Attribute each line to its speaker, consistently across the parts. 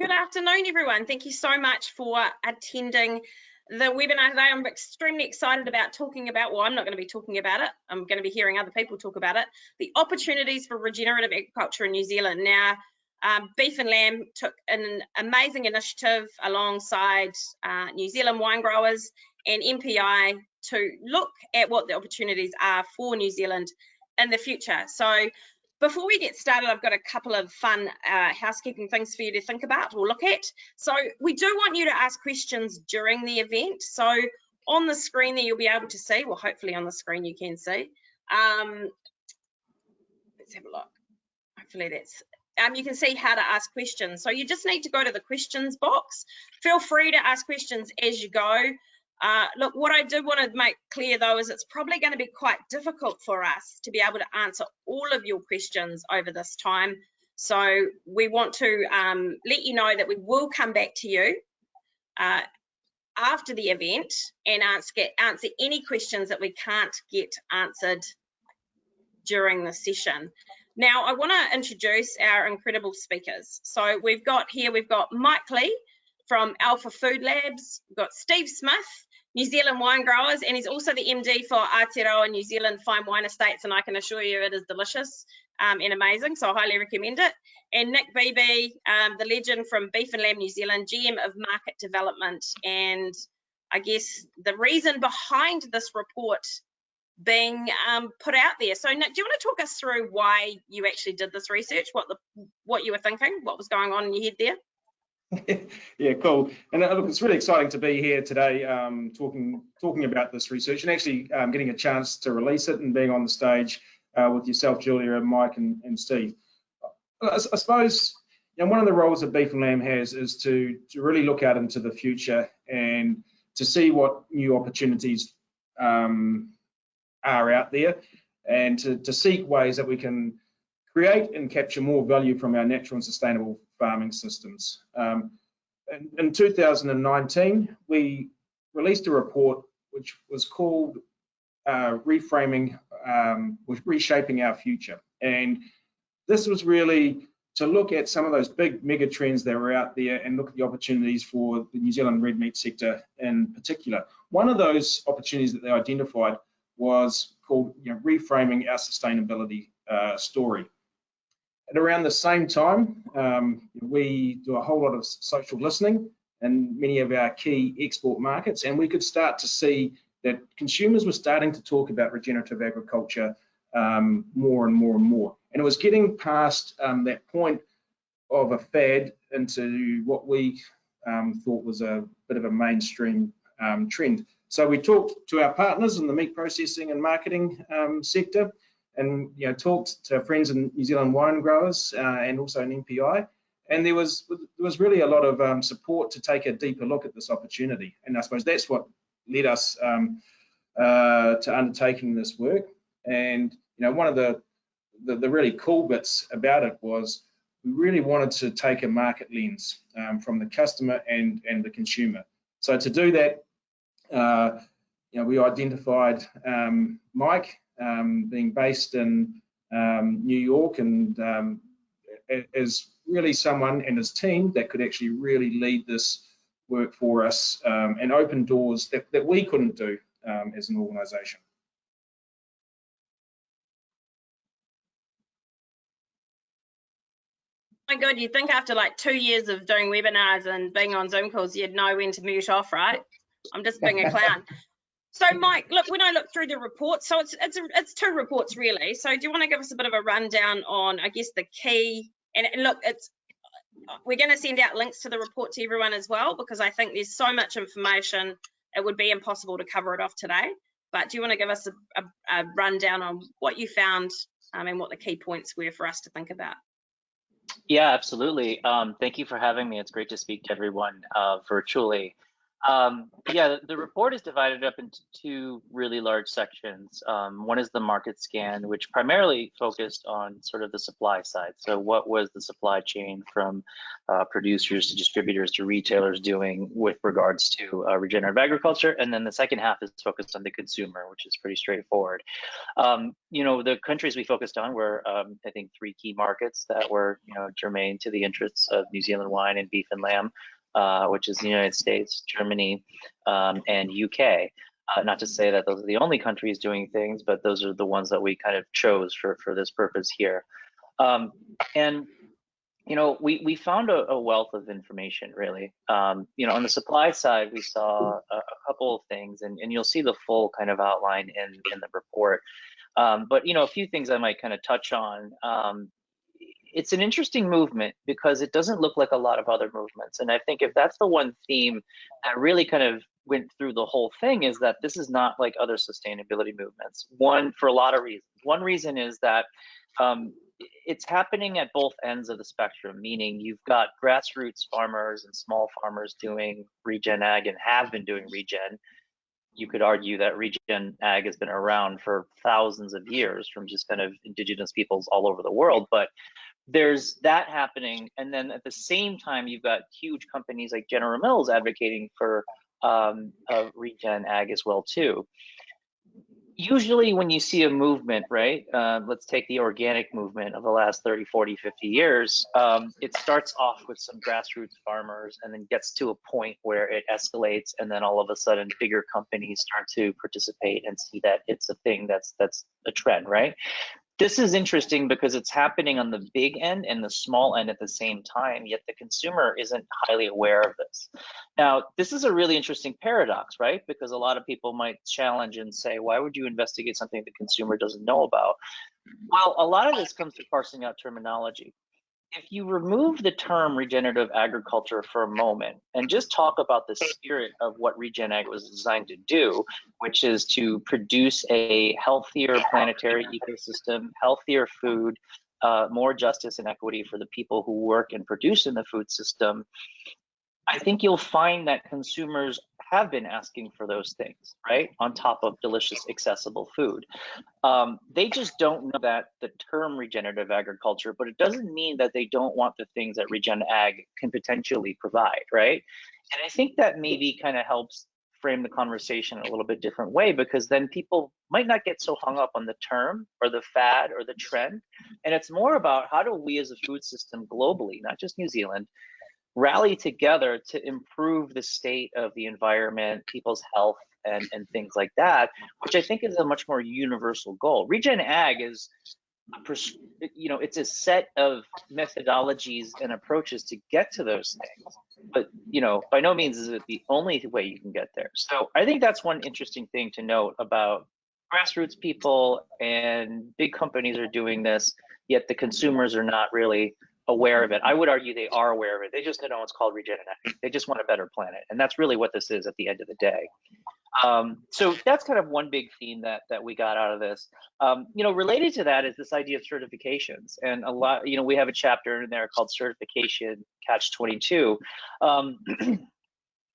Speaker 1: Good afternoon, everyone. Thank you so much for attending the webinar today. I'm extremely excited about talking about, well, I'm not going to be talking about it. I'm going to be hearing other people talk about it, the opportunities for regenerative agriculture in New Zealand. Now, Beef and Lamb took an amazing initiative alongside New Zealand wine growers and MPI to look at what the opportunities are for New Zealand in the future. So before we get started, I've got a couple of fun housekeeping things for you to think about or look at. So we do want you to ask questions during the event. So on the screen there, you'll be able to see, well, hopefully on the screen you can see. Let's have a look. Hopefully that's, you can see how to ask questions. So you just need to go to the questions box. Feel free to ask questions as you go. Look, what I do want to make clear though is it's probably going to be quite difficult for us to be able to answer all of your questions over this time. So we want to let you know that we will come back to you after the event and answer any questions that we can't get answered during the session. Now, I want to introduce our incredible speakers. So we've got Mike Lee from Alpha Food Labs, we've got Steve Smith, New Zealand wine growers, and he's also the MD for Aotearoa New Zealand Fine Wine Estates, and I can assure you it is delicious and amazing, so I highly recommend it. And Nick Beeby, the legend from Beef and Lamb New Zealand, GM of Market Development, and I guess the reason behind this report being put out there. So Nick, do you want to talk us through why you actually did this research, what you were thinking, what was going on in your head there?
Speaker 2: Yeah, cool. And look, it's really exciting to be here today talking about this research and actually getting a chance to release it and being on the stage with yourself, Julia, and Mike and Steve. I suppose one of the roles that Beef and Lamb has is to really look out into the future and to see what new opportunities are out there, and to seek ways that we can create and capture more value from our natural and sustainable farming systems. In 2019, we released a report which was called Reshaping Our Future. And this was really to look at some of those big mega trends that were out there and look at the opportunities for the New Zealand red meat sector in particular. One of those opportunities that they identified was called reframing our sustainability story. And around the same time, we do a whole lot of social listening in many of our key export markets, and we could start to see that consumers were starting to talk about regenerative agriculture more and more and more. And it was getting past that point of a fad into what we thought was a bit of a mainstream trend. So we talked to our partners in the meat processing and marketing sector, and talked to our friends in New Zealand wine growers and also in MPI, and there was really a lot of support to take a deeper look at this opportunity. And I suppose that's what led us to undertaking this work. And one of the really cool bits about it was we really wanted to take a market lens from the customer and the consumer. So to do that, we identified Mike, being based in New York, and as really someone and his team that could actually really lead this work for us and open doors that we couldn't do as an organisation.
Speaker 1: My God, you'd think after like 2 years of doing webinars and being on Zoom calls, you'd know when to mute off, right? I'm just being a clown. So Mike, look, when I look through the report, so it's two reports really. So do you want to give us a bit of a rundown on, I guess, the key, and look, we're going to send out links to the report to everyone as well, because I think there's so much information, it would be impossible to cover it off today. But do you want to give us a rundown on what you found and what the key points were for us to think about?
Speaker 3: Yeah, absolutely. Thank you for having me. It's great to speak to everyone virtually. Yeah, the report is divided up into two really large sections. One is the market scan, which primarily focused on sort of the supply side. So what was the supply chain from producers to distributors to retailers doing with regards to regenerative agriculture? And then the second half is focused on the consumer, which is pretty straightforward. You know, the countries we focused on were, I think, three key markets that were, you know, germane to the interests of New Zealand wine and beef and lamb. Which is the United States, Germany, and UK. Not to say that those are the only countries doing things, but those are the ones that we kind of chose for this purpose here. And you know, we found a wealth of information, really. You know, on the supply side, we saw a couple of things, and you'll see the full kind of outline in the report. But you know, a few things I might kind of touch on. It's an interesting movement because it doesn't look like a lot of other movements. And I think if that's the one theme that really kind of went through the whole thing, is that this is not like other sustainability movements. One, for a lot of reasons. One reason is that it's happening at both ends of the spectrum, meaning you've got grassroots farmers and small farmers doing regen ag and have been doing regen. You could argue that regen ag has been around for thousands of years from just kind of indigenous peoples all over the world, but there's that happening, and then at the same time you've got huge companies like General Mills advocating for regen ag as well too. Usually when you see a movement, right, let's take the organic movement of the last 30, 40, 50 years, it starts off with some grassroots farmers and then gets to a point where it escalates, and then all of a sudden bigger companies start to participate and see that it's a thing that's a trend, right? This is interesting because it's happening on the big end and the small end at the same time, yet the consumer isn't highly aware of this. Now, this is a really interesting paradox, right? Because a lot of people might challenge and say, why would you investigate something the consumer doesn't know about? Well, a lot of this comes to parsing out terminology. If you remove the term regenerative agriculture for a moment and just talk about the spirit of what Regen Ag was designed to do, which is to produce a healthier planetary ecosystem, healthier food, more justice and equity for the people who work and produce in the food system, I think you'll find that consumers have been asking for those things, right? On top of delicious, accessible food. They just don't know that the term regenerative agriculture, but it doesn't mean that they don't want the things that Regen Ag can potentially provide, right? And I think that maybe kind of helps frame the conversation in a little bit different way, because then people might not get so hung up on the term or the fad or the trend. And it's more about how do we as a food system globally, not just New Zealand, rally together to improve the state of the environment, people's health, and things like that, which I think is a much more universal goal. Regen Ag is, you know, it's a set of methodologies and approaches to get to those things, but you know, by no means is it the only way you can get there. So I think that's one interesting thing to note about grassroots people, and big companies are doing this, yet the consumers are not really aware of it. I would argue they are aware of it. They just don't know it's called Regen Ag. They just want a better planet, and that's really what this is at the end of the day. So that's kind of one big theme that we got out of this. You know, related to that is this idea of certifications, and a lot. You know, we have a chapter in there called Certification Catch-22.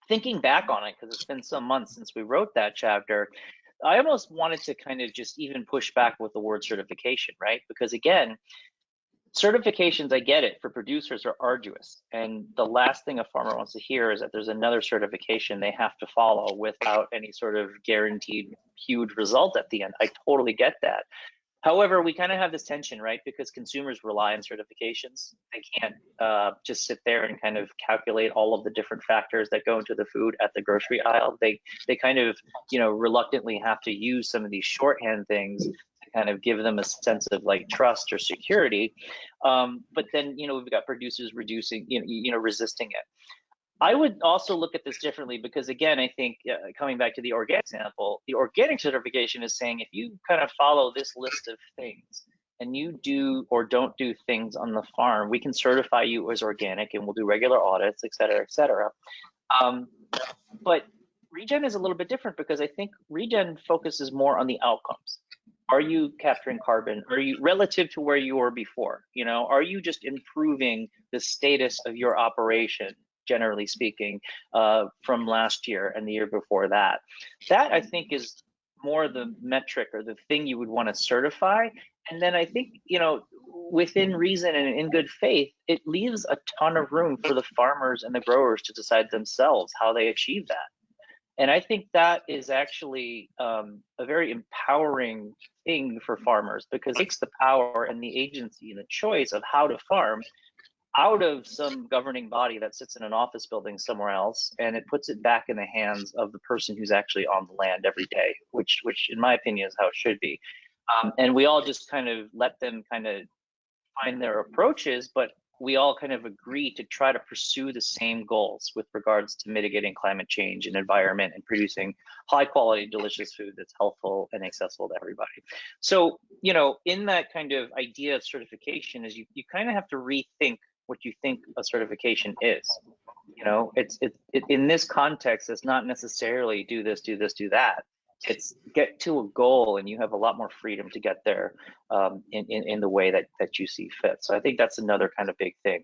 Speaker 3: Thinking back on it, because it's been some months since we wrote that chapter, I almost wanted to kind of just even push back with the word certification, right? Because again, certifications, I get it, for producers are arduous, and the last thing a farmer wants to hear is that there's another certification they have to follow without any sort of guaranteed huge result at the end. I totally get that. However, we kind of have this tension, right? Because consumers rely on certifications. They can't just sit there and kind of calculate all of the different factors that go into the food at the grocery aisle. They kind of, you know, reluctantly have to use some of these shorthand things to kind of give them a sense of like trust or security. But then, you know, we've got producers resisting it. I would also look at this differently, because again, I think coming back to the organic example, the organic certification is saying if you kind of follow this list of things and you do or don't do things on the farm, we can certify you as organic and we'll do regular audits, et cetera, et cetera. But Regen is a little bit different, because I think Regen focuses more on the outcomes. Are you capturing carbon? Are you relative to where you were before? You know, are you just improving the status of your operation generally speaking, from last year and the year before that. That, I think, is more the metric or the thing you would want to certify. And then I think, you know, within reason and in good faith, it leaves a ton of room for the farmers and the growers to decide themselves how they achieve that. And I think that is actually a very empowering thing for farmers, because it takes the power and the agency and the choice of how to farm out of some governing body that sits in an office building somewhere else, and it puts it back in the hands of the person who's actually on the land every day, which in my opinion is how it should be. And we all just kind of let them kind of find their approaches, but we all kind of agree to try to pursue the same goals with regards to mitigating climate change and environment and producing high quality, delicious food that's healthful and accessible to everybody. So, you know, in that kind of idea of certification is you kind of have to rethink what you think a certification is. You know, it's in this context, it's not necessarily do this, do this, do that. It's get to a goal, and you have a lot more freedom to get there in the way that you see fit. So I think that's another kind of big thing.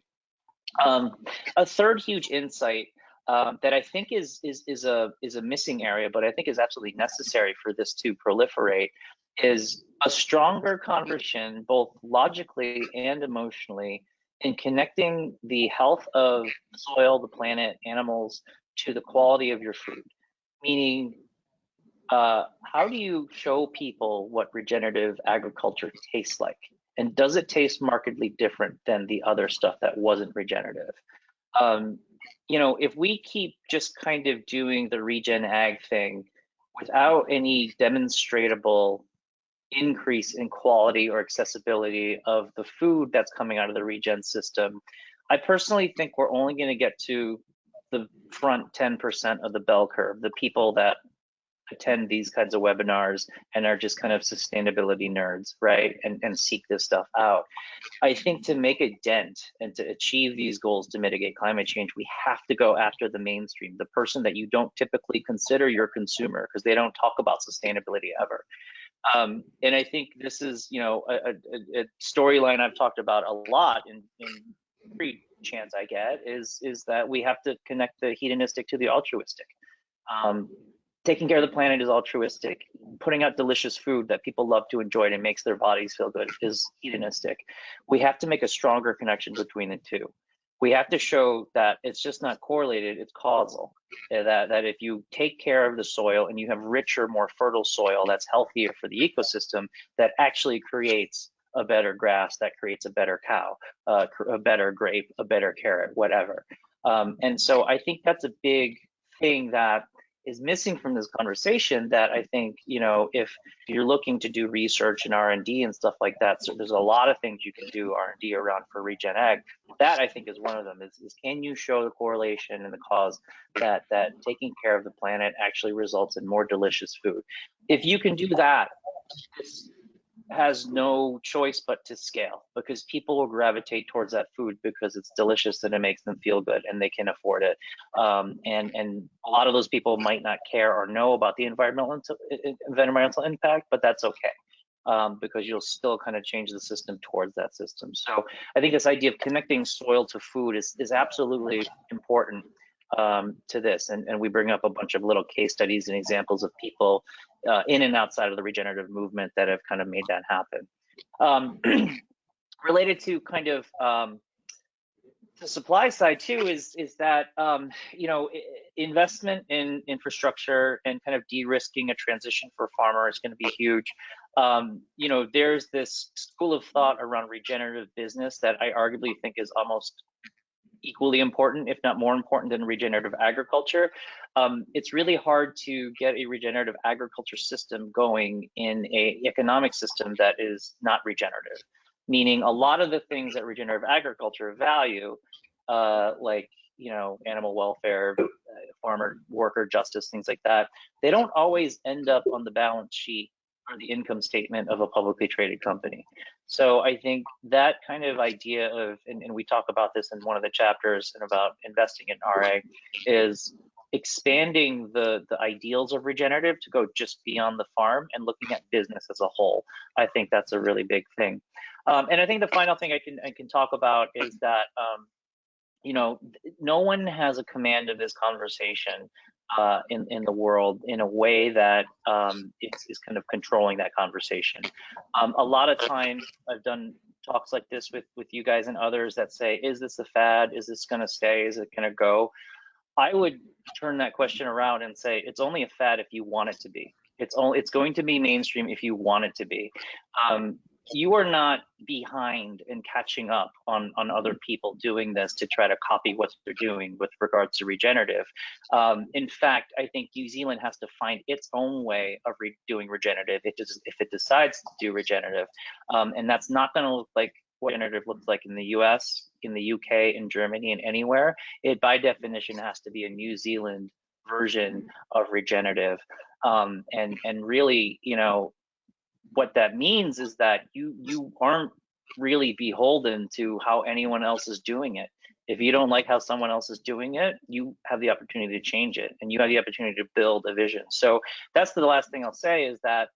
Speaker 3: A third huge insight that I think is a missing area, but I think is absolutely necessary for this to proliferate, is a stronger conversation, both logically and emotionally, in connecting the health of the soil, the planet, animals, to the quality of your food. Meaning, how do you show people what regenerative agriculture tastes like? And does it taste markedly different than the other stuff that wasn't regenerative? You know, if we keep just kind of doing the regen ag thing without any demonstrable increase in quality or accessibility of the food that's coming out of the regen system, I personally think we're only going to get to the front 10% of the bell curve, the people that attend these kinds of webinars and are just kind of sustainability nerds, right? And seek this stuff out. I think to make a dent and to achieve these goals to mitigate climate change, we have to go after the mainstream, the person that you don't typically consider your consumer, because they don't talk about sustainability ever. And I think this is, you know, a storyline I've talked about a lot in every chance I get is that we have to connect the hedonistic to the altruistic. Taking care of the planet is altruistic. Putting out delicious food that people love to enjoy and makes their bodies feel good is hedonistic. We have to make a stronger connection between the two. We have to show that it's just not correlated, it's causal. That if you take care of the soil and you have richer, more fertile soil that's healthier for the ecosystem, that actually creates a better grass, that creates a better cow, a better grape, a better carrot, whatever. And so I think that's a big thing that is missing from this conversation, that I think, you know, if you're looking to do research and R&D and stuff like that, so there's a lot of things you can do R&D around for regen ag. That I think is one of them, is can you show the correlation and the cause that taking care of the planet actually results in more delicious food? If you can do that, this has no choice but to scale, because people will gravitate towards that food because it's delicious and it makes them feel good and they can afford it. And a lot of those people might not care or know about the environmental impact, but that's okay, because you'll still kind of change the system towards that system. So I think this idea of connecting soil to food is absolutely important to this, and we bring up a bunch of little case studies and examples of people in and outside of the regenerative movement that have kind of made that happen. Related to kind of the supply side too is that you know, investment in infrastructure and kind of de-risking a transition for a farmer is going to be huge. You know, there's this school of thought around regenerative business that I arguably think is almost equally important, if not more important, than regenerative agriculture. It's really hard to get a regenerative agriculture system going in an economic system that is not regenerative. Meaning a lot of the things that regenerative agriculture value, like, you know, animal welfare, farmer worker justice, things like that, they don't always end up on the balance sheet or the income statement of a publicly traded company. So I think that kind of idea of, and we talk about this in one of the chapters and about investing in RA, is expanding the ideals of regenerative to go just beyond the farm and looking at business as a whole. I think that's a really big thing. And I think the final thing I can talk about is that no one has a command of this conversation in the world in a way that is kind of controlling that conversation. A lot of times I've done talks like this with you guys and others that say, is this a fad? Is this going to stay? Is it going to go? I would turn that question around and say, it's only a fad if you want it to be. It's going to be mainstream if you want it to be. You are not behind and catching up on other people doing this to try to copy what they're doing with regards to regenerative. In fact, I think New Zealand has to find its own way of doing regenerative if it decides to do regenerative. And that's not going to look like what regenerative looks like in the US, in the UK, in Germany, and anywhere. It by definition has to be a New Zealand version of regenerative. And really, what that means is that you aren't really beholden to how anyone else is doing it. If you don't like how someone else is doing it, you have the opportunity to change it, and you have the opportunity to build a vision. So that's the last thing I'll say, is that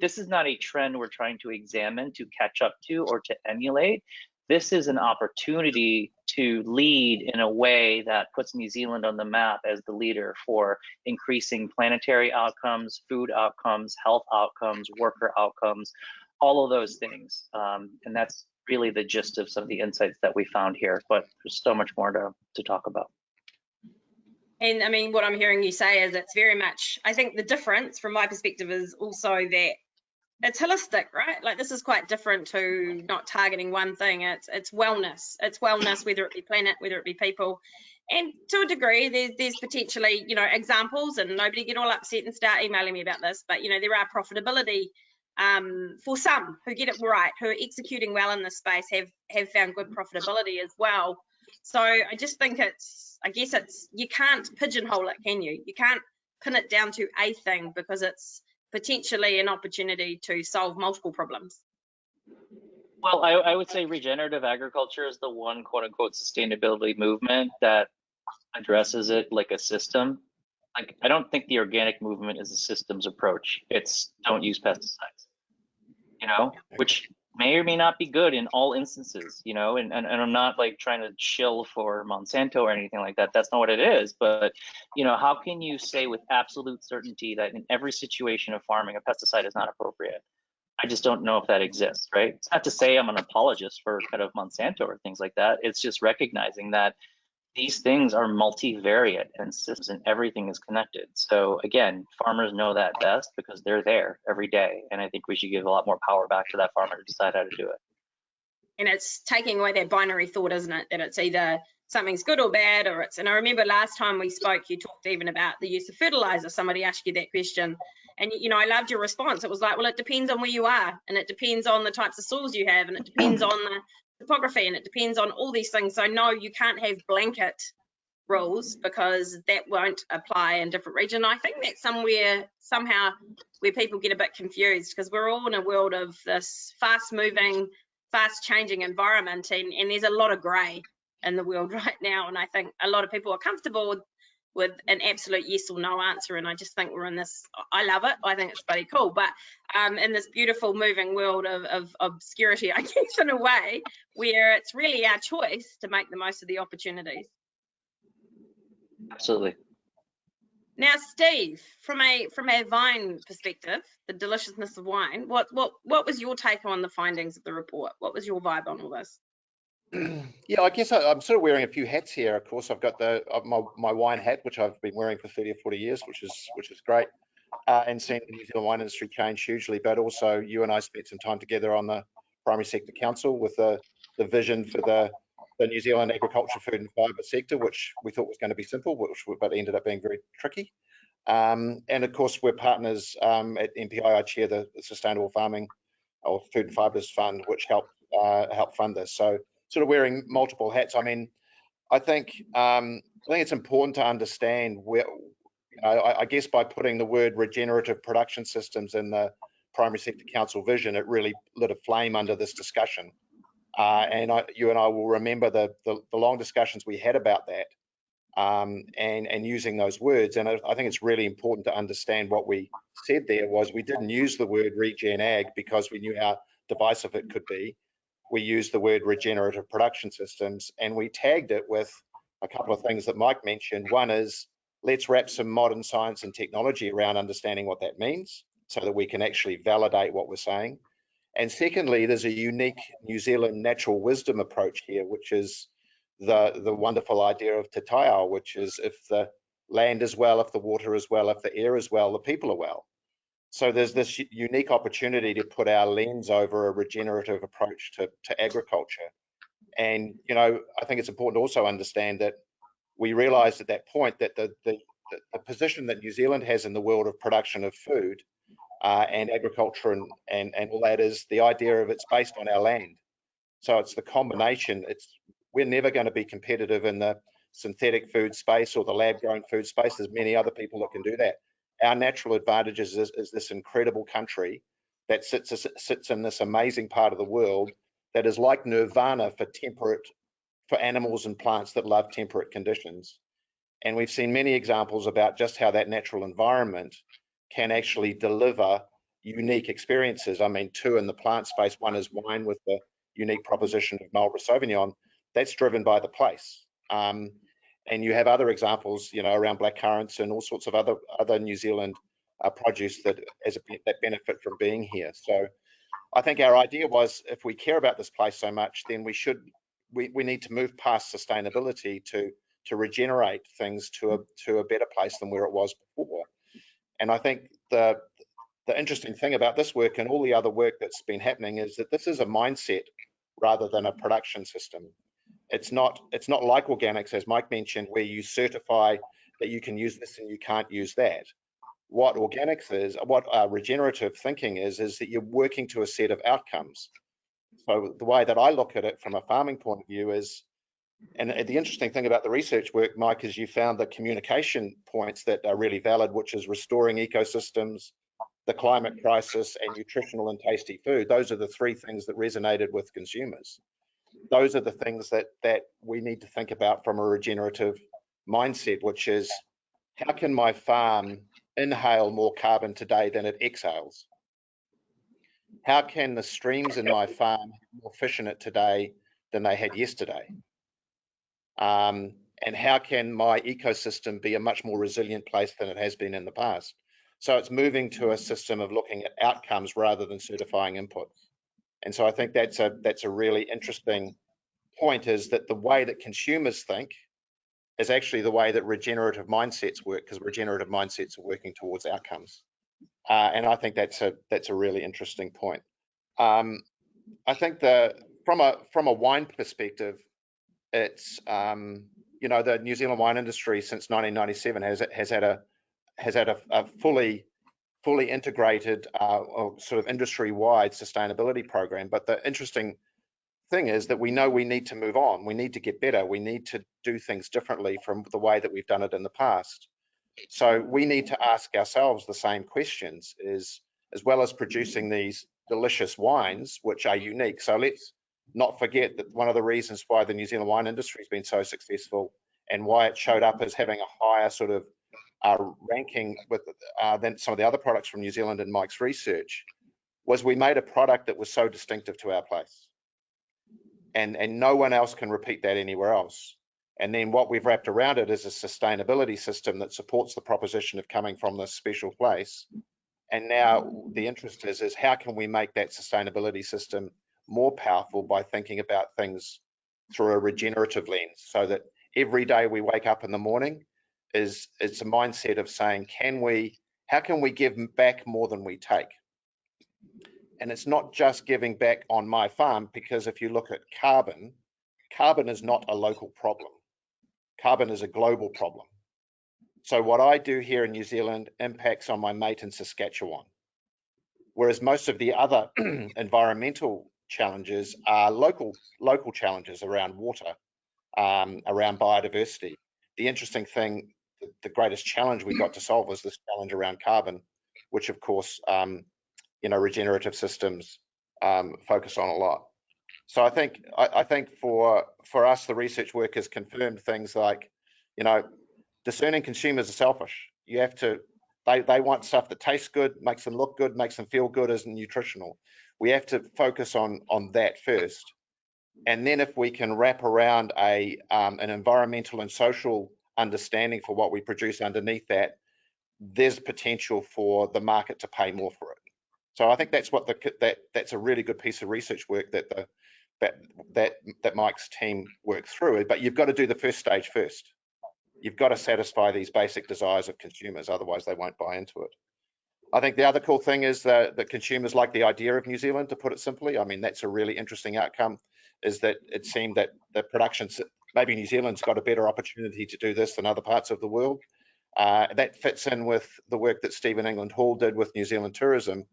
Speaker 3: this is not a trend we're trying to examine, to catch up to, or to emulate. This is an opportunity to lead in a way that puts New Zealand on the map as the leader for increasing planetary outcomes, food outcomes, health outcomes, worker outcomes, all of those things. And that's really the gist of some of the insights that we found here, but there's so much more to talk about.
Speaker 1: And I mean, what I'm hearing you say is it's very much, I think the difference from my perspective is also that it's holistic, right? Like, this is quite different to not targeting one thing. It's wellness. It's wellness, whether it be planet, whether it be people. And to a degree, there's potentially, examples, and nobody get all upset and start emailing me about this, but, there are profitability for some who get it right, who are executing well in this space, have found good profitability as well. So I just think you can't pigeonhole it, can you? You can't pin it down to a thing, because it's potentially an opportunity to solve multiple problems.
Speaker 3: Well, I would say regenerative agriculture is the one quote unquote sustainability movement that addresses it like a system. Like, I don't think the organic movement is a systems approach. It's don't use pesticides, which may or may not be good in all instances, and I'm not like trying to shill for Monsanto or anything like that. That's not what it is. But, how can you say with absolute certainty that in every situation of farming, a pesticide is not appropriate? I just don't know if that exists, right? It's not to say I'm an apologist for kind of Monsanto or things like that. It's just recognizing that these things are multivariate and systems, and everything is connected. So again, farmers know that best because they're there every day. And I think we should give a lot more power back to that farmer to decide how to do it.
Speaker 1: And it's taking away that binary thought, isn't it? That it's either something's good or bad, or and I remember last time we spoke, you talked even about the use of fertilizer. Somebody asked you that question, and I loved your response. It was like, well, it depends on where you are, and it depends on the types of soils you have, and it depends on the topography, and it depends on all these things. So no, you can't have blanket rules, because that won't apply in different regions. I think that's somehow where people get a bit confused, because we're all in a world of this fast moving, fast changing environment, and there's a lot of grey in the world right now, and I think a lot of people are comfortable with an absolute yes or no answer, and I just think we're in this, I love it, I think it's bloody cool, but in this beautiful moving world of obscurity, I guess, in a way, where it's really our choice to make the most of the opportunities.
Speaker 3: Absolutely.
Speaker 1: Now, Steve, from a vine perspective, the deliciousness of wine, what was your take on the findings of the report? What was your vibe on all this?
Speaker 4: Yeah, I guess I'm sort of wearing a few hats here. Of course, I've got my wine hat, which I've been wearing for 30 or 40 years, which is great, and seeing the New Zealand wine industry change hugely. But also, you and I spent some time together on the Primary Sector Council with the vision for the New Zealand agriculture, food and fibre sector, which we thought was going to be simple, but ended up being very tricky. And of course, we're partners at MPI. I chair the Sustainable Farming or Food and Fibres Fund, which help fund this. So sort of wearing multiple hats. I mean, I think it's important to understand where, I guess by putting the word regenerative production systems in the Primary Sector Council vision, it really lit a flame under this discussion. And you and I will remember the long discussions we had about that, and using those words. And I think it's really important to understand what we said there was we didn't use the word regen ag because we knew how divisive it could be. we used the word regenerative production systems, and we tagged it with a couple of things that Mike mentioned. One is, let's wrap some modern science and technology around understanding what that means so that we can actually validate what we're saying. And secondly, there's a unique New Zealand natural wisdom approach here, which is the wonderful idea of te taiao, which is if the land is well, if the water is well, if the air is well, the people are well. So there's this unique opportunity to put our lens over a regenerative approach to agriculture. And, you know, I think it's important to also understand that we realized at that point that the position that New Zealand has in the world of production of food and agriculture and all that is the idea of it's based on our land. So it's the combination. We're never going to be competitive in the synthetic food space or the lab-grown food space. There's many other people that can do that. Our natural advantage is this incredible country that sits in this amazing part of the world that is like nirvana for animals and plants that love temperate conditions. And we've seen many examples about just how that natural environment can actually deliver unique experiences. I mean, two in the plant space. One is wine with the unique proposition of Marlborough Sauvignon. That's driven by the place. And you have other examples, you know, around blackcurrants and all sorts of other New Zealand produce that benefit from being here. So I think our idea was, if we care about this place so much, then we need to move past sustainability to regenerate things to a better place than where it was before. And I think the interesting thing about this work and all the other work that's been happening is that this is a mindset rather than a production system. It's not like organics, as Mike mentioned, where you certify that you can use this and you can't use that. What organics is, what regenerative thinking is that you're working to a set of outcomes. So the way that I look at it from a farming point of view is, and the interesting thing about the research work, Mike, is you found the communication points that are really valid, which is restoring ecosystems, the climate crisis, and nutritional and tasty food. Those are the three things that resonated with consumers. Those are the things that we need to think about from a regenerative mindset, which is, how can my farm inhale more carbon today than it exhales? How can the streams in my farm have more fish in it today than they had yesterday? And how can my ecosystem be a much more resilient place than it has been in the past? So it's moving to a system of looking at outcomes rather than certifying inputs. And so I think that's a really interesting point, is that the way that consumers think is actually the way that regenerative mindsets work, because regenerative mindsets are working towards outcomes. And I think that's a really interesting point. I think from a wine perspective, it's you know, the New Zealand wine industry since 1997 has had a fully integrated sort of industry-wide sustainability program. But the interesting thing is that we know we need to move on. We need to get better. We need to do things differently from the way that we've done it in the past. So we need to ask ourselves the same questions, as well as producing these delicious wines, which are unique. So let's not forget that one of the reasons why the New Zealand wine industry has been so successful and why it showed up as having a higher sort of ranking with than some of the other products from New Zealand in Mike's research was we made a product that was so distinctive to our place. And no one else can repeat that anywhere else. And then what we've wrapped around it is a sustainability system that supports the proposition of coming from this special place. And now the interest is how can we make that sustainability system more powerful by thinking about things through a regenerative lens, so that every day we wake up in the morning it's a mindset of saying, how can we give back more than we take? And it's not just giving back on my farm, because if you look at carbon is not a local problem. Carbon is a global problem. So what I do here in New Zealand impacts on my mate in Saskatchewan, whereas most of the other environmental challenges are local challenges around water, around biodiversity. The interesting thing, the greatest challenge we've got to solve was this challenge around carbon, which of course, you know, regenerative systems focus on a lot. So I think for us, the research work has confirmed things like, you know, discerning consumers are selfish. You have to, they want stuff that tastes good, makes them look good, makes them feel good, isn't nutritional. We have to focus on that first. And then if we can wrap around an environmental and social understanding for what we produce underneath that, there's potential for the market to pay more for it. So I think that's what that's a really good piece of research work that Mike's team worked through. But you've got to do the first stage first. You've got to satisfy these basic desires of consumers, otherwise they won't buy into it. I think the other cool thing is that consumers like the idea of New Zealand, to put it simply. I mean, that's a really interesting outcome, is that it seemed that the production, maybe New Zealand's got a better opportunity to do this than other parts of the world. That fits in with the work that Stephen England Hall did with New Zealand tourism,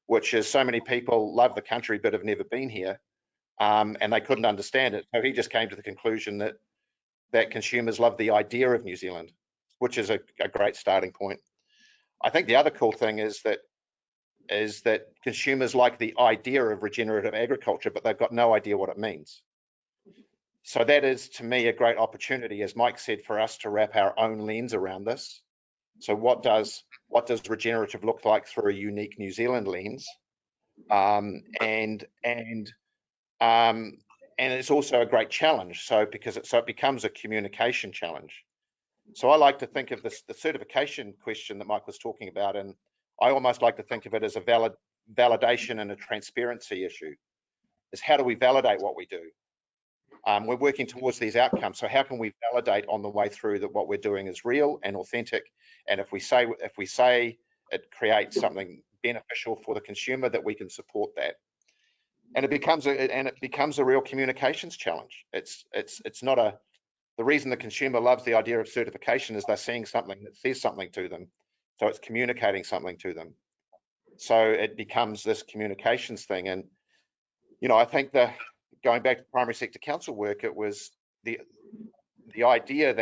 Speaker 4: which is so many people love the country but have never been here, and they couldn't understand it. So he just came to the conclusion that consumers love the idea of New Zealand, which is a great starting point. I think the other cool thing is that consumers like the idea of regenerative agriculture, but they've got no idea what it means. So that is, to me, a great opportunity, as Mike said, for us to wrap our own lens around this. So what does regenerative look like through a unique New Zealand lens? And it's also a great challenge. So it becomes a communication challenge. So I like to think of this, the certification question that Mike was talking about, and I almost like to think of it as a validation and a transparency issue. Is how do we validate what we do? We're working towards these outcomes. So how can we validate on the way through that what we're doing is real and authentic? And if we say it creates something beneficial for the consumer, that we can support that. And it becomes a real communications challenge. It's not a. The reason the consumer loves the idea of certification is they're seeing something that says something to them. So it's communicating something to them. So it becomes this communications thing. And, you know, I think going back to primary sector council work, it was the idea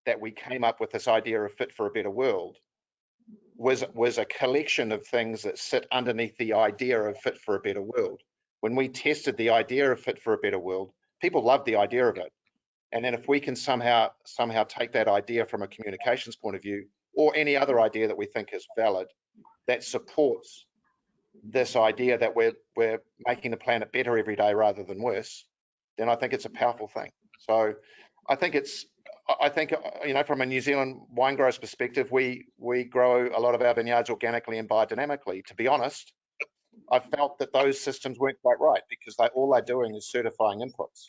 Speaker 4: that we came up with this idea of fit for a better world was a collection of things that sit underneath the idea of fit for a better world. When we tested the idea of fit for a better world, people loved the idea of it. And then if we can somehow take that idea from a communications point of view, or any other idea that we think is valid, that supports this idea that we're making the planet better every day rather than worse, then I think it's a powerful thing. So I think you know, from a New Zealand wine growers perspective, we grow a lot of our vineyards organically and biodynamically. To be honest, I felt that those systems weren't quite right, because all they're doing is certifying inputs.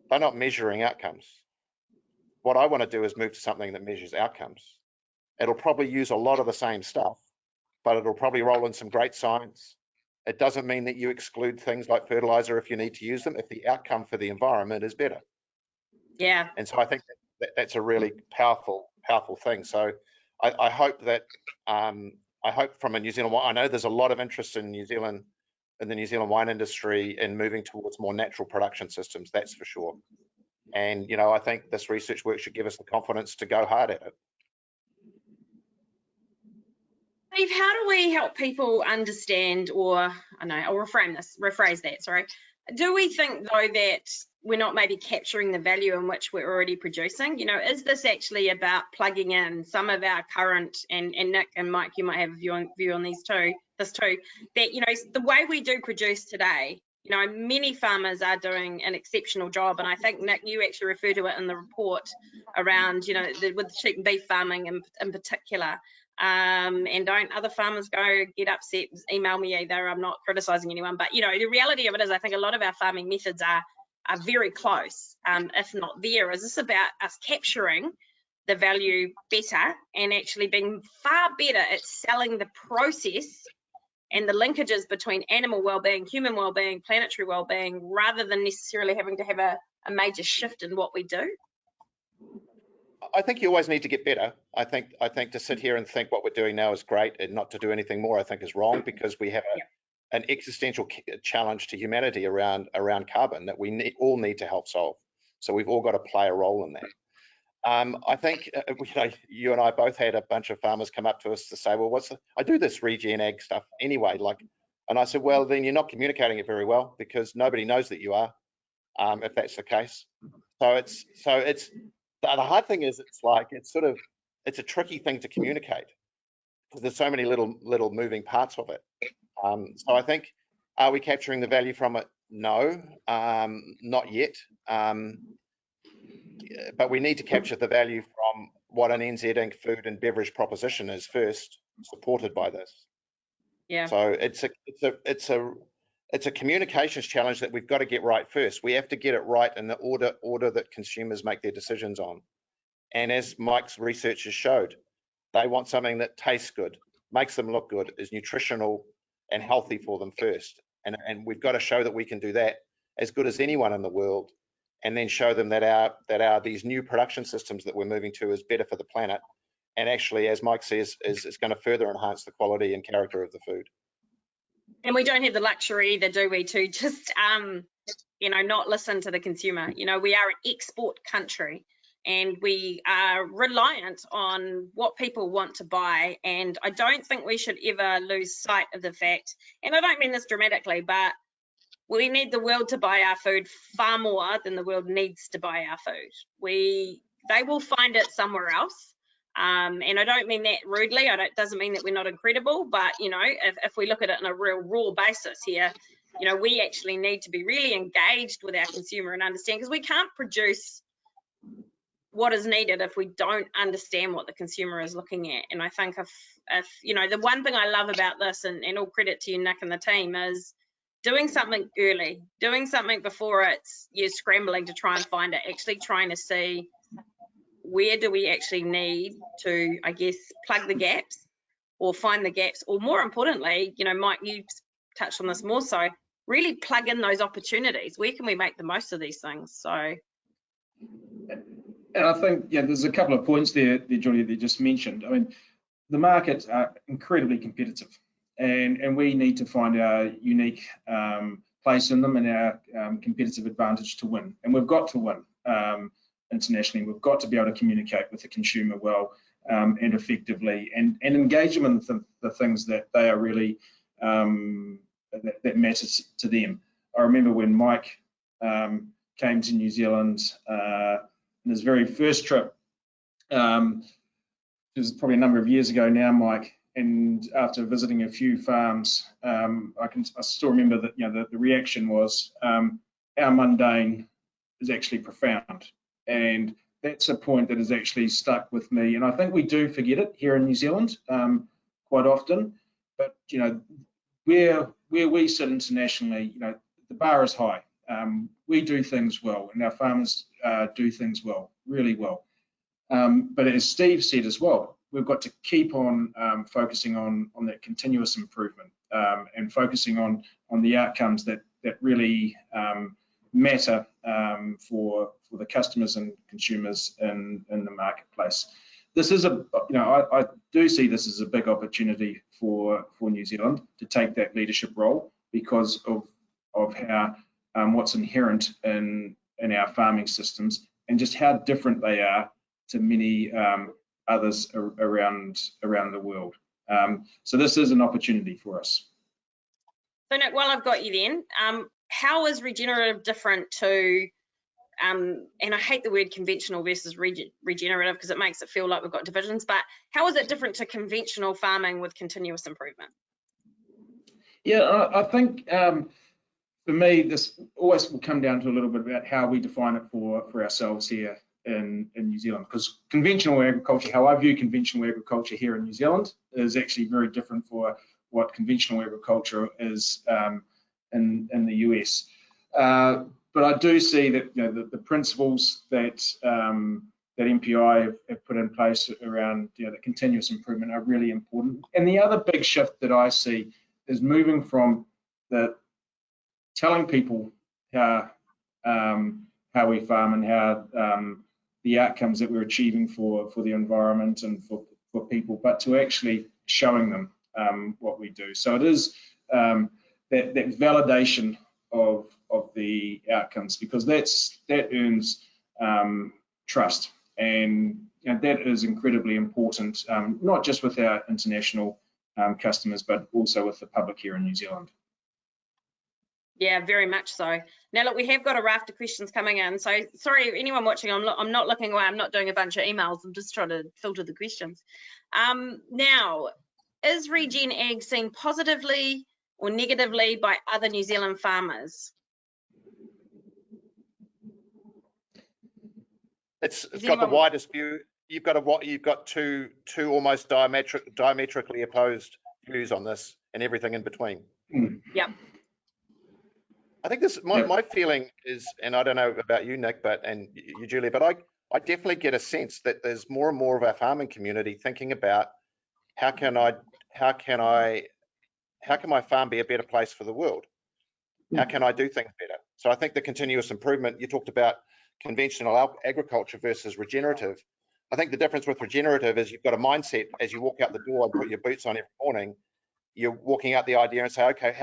Speaker 4: They're not measuring outcomes. What I want to do is move to something that measures outcomes. It'll probably use a lot of the same stuff, but it'll probably roll in some great science. It doesn't mean that you exclude things like fertilizer if you need to use them, if the outcome for the environment is better.
Speaker 1: Yeah.
Speaker 4: And so I think that's a really powerful thing. So I hope that I hope from a New Zealand, I know there's a lot of interest in New Zealand, in the New Zealand wine industry, in moving towards more natural production systems, that's for sure. And, you know, I think this research work should give us the confidence to go hard at it.
Speaker 1: Steve, how do we help people understand, or I know, I'll rephrase that, sorry. Do we think though that we're not maybe capturing the value in which we're already producing? You know, is this actually about plugging in some of our current, and Nick and Mike, you might have a view on this too, that, you know, the way we do produce today, you know, many farmers are doing an exceptional job. And I think, Nick, you actually refer to it in the report around, you know, with sheep and beef farming in particular. And don't other farmers go get upset, email me either. I'm not criticizing anyone, but, you know, the reality of it is I think a lot of our farming methods are very close, if not there. Is this about us capturing the value better and actually being far better at selling the process and the linkages between animal well-being, human well-being, planetary well-being, rather than necessarily having to have a major shift in what we do?
Speaker 4: I think you always need to get better. I think to sit here and think what we're doing now is great and not to do anything more, I think is wrong, because we have an existential challenge to humanity around carbon that we all need to help solve. So we've all got to play a role in that. I think you know, you and I both had a bunch of farmers come up to us to say, well, I do this regen ag stuff anyway, like, and I said, well, then you're not communicating it very well, because nobody knows that you are, if that's the case. So it's the hard thing is, it's a tricky thing to communicate, because there's so many little moving parts of it. So I think, are we capturing the value from it? No, not yet. But we need to capture the value from what an NZ Inc. food and beverage proposition is first, supported by this.
Speaker 1: Yeah.
Speaker 4: So it's a communications challenge that we've got to get right first. We have to get it right in the order that consumers make their decisions on. And as Mike's research has showed, they want something that tastes good, makes them look good, is nutritional and healthy for them first. And we've got to show that we can do that as good as anyone in the world, and then show them that our these new production systems that we're moving to is better for the planet, and actually, as Mike says, is going to further enhance the quality and character of the food.
Speaker 1: And we don't have the luxury either, do we, to just not listen to the consumer. We are an export country, and we are reliant on what people want to buy. And I don't think we should ever lose sight of the fact, and I don't mean this dramatically, but we need the world to buy our food far more than the world needs to buy our food. They will find it somewhere else. And I don't mean that rudely. Doesn't mean that we're not incredible, but if we look at it on a real raw basis here, we actually need to be really engaged with our consumer and understand, because we can't produce what is needed if we don't understand what the consumer is looking at. And I think if the one thing I love about this, and all credit to you, Nick, and the team, is doing something early, doing something before you're scrambling to try and find it, actually trying to see where do we actually need to, I guess, plug the gaps or find the gaps, or more importantly, Mike, you touched on this more so, really plug in those opportunities. Where can we make the most of these things? So,
Speaker 2: and I think there's a couple of points there, Julia, that you just mentioned. I mean, the markets are incredibly competitive, and we need to find our unique place in them and our competitive advantage to win. And we've got to win internationally. We've got to be able to communicate with the consumer well and effectively, and engage them in the things that they are really that matters to them. I remember when Mike came to New Zealand in his very first trip. It was probably a number of years ago now, Mike. And after visiting a few farms, I still remember that the reaction was, how mundane is actually profound. And that's a point that has actually stuck with me. And I think we do forget it here in New Zealand quite often. But where we sit internationally, the bar is high. We do things well, and our farmers do things well, really well. But as Steve said as well, we've got to keep on focusing on that continuous improvement and focusing on the outcomes that really matter for the customers and consumers in the marketplace. This is I do see this as a big opportunity for New Zealand to take that leadership role, because of how what's inherent in our farming systems, and just how different they are to many others around the world. So this is an opportunity for us.
Speaker 1: So Nick, while I've got you then, how is regenerative different to, and I hate the word conventional versus regenerative because it makes it feel like we've got divisions, but how is it different to conventional farming with continuous improvement?
Speaker 2: Yeah, I think for me, this always will come down to a little bit about how we define it for ourselves here in New Zealand, because conventional agriculture, how I view conventional agriculture here in New Zealand, is actually very different for what conventional agriculture is in the US. But I do see that the principles that MPI have put in place around the continuous improvement are really important. And the other big shift that I see is moving from telling people how we farm and how the outcomes that we're achieving for the environment and for people, but to actually showing them what we do. So it is that validation of the outcomes, because that earns trust, and that is incredibly important, not just with our international customers, but also with the public here in New Zealand.
Speaker 1: Yeah, very much so. Now, look, we have got a raft of questions coming in. So, sorry, anyone watching, I'm not looking away. I'm not doing a bunch of emails. I'm just trying to filter the questions. Now, is Regen Ag seen positively or negatively by other New Zealand farmers?
Speaker 4: It's got the widest view. You've got two almost diametrically opposed views on this and everything in between.
Speaker 1: Yep.
Speaker 4: I think this my feeling is, and I don't know about you, Nick, and you, Julia, but I definitely get a sense that there's more and more of our farming community thinking about how can my farm be a better place for the world? How can I do things better? So I think the continuous improvement, you talked about conventional agriculture versus regenerative. I think the difference with regenerative is you've got a mindset as you walk out the door and put your boots on every morning. You're walking out the idea and say, okay,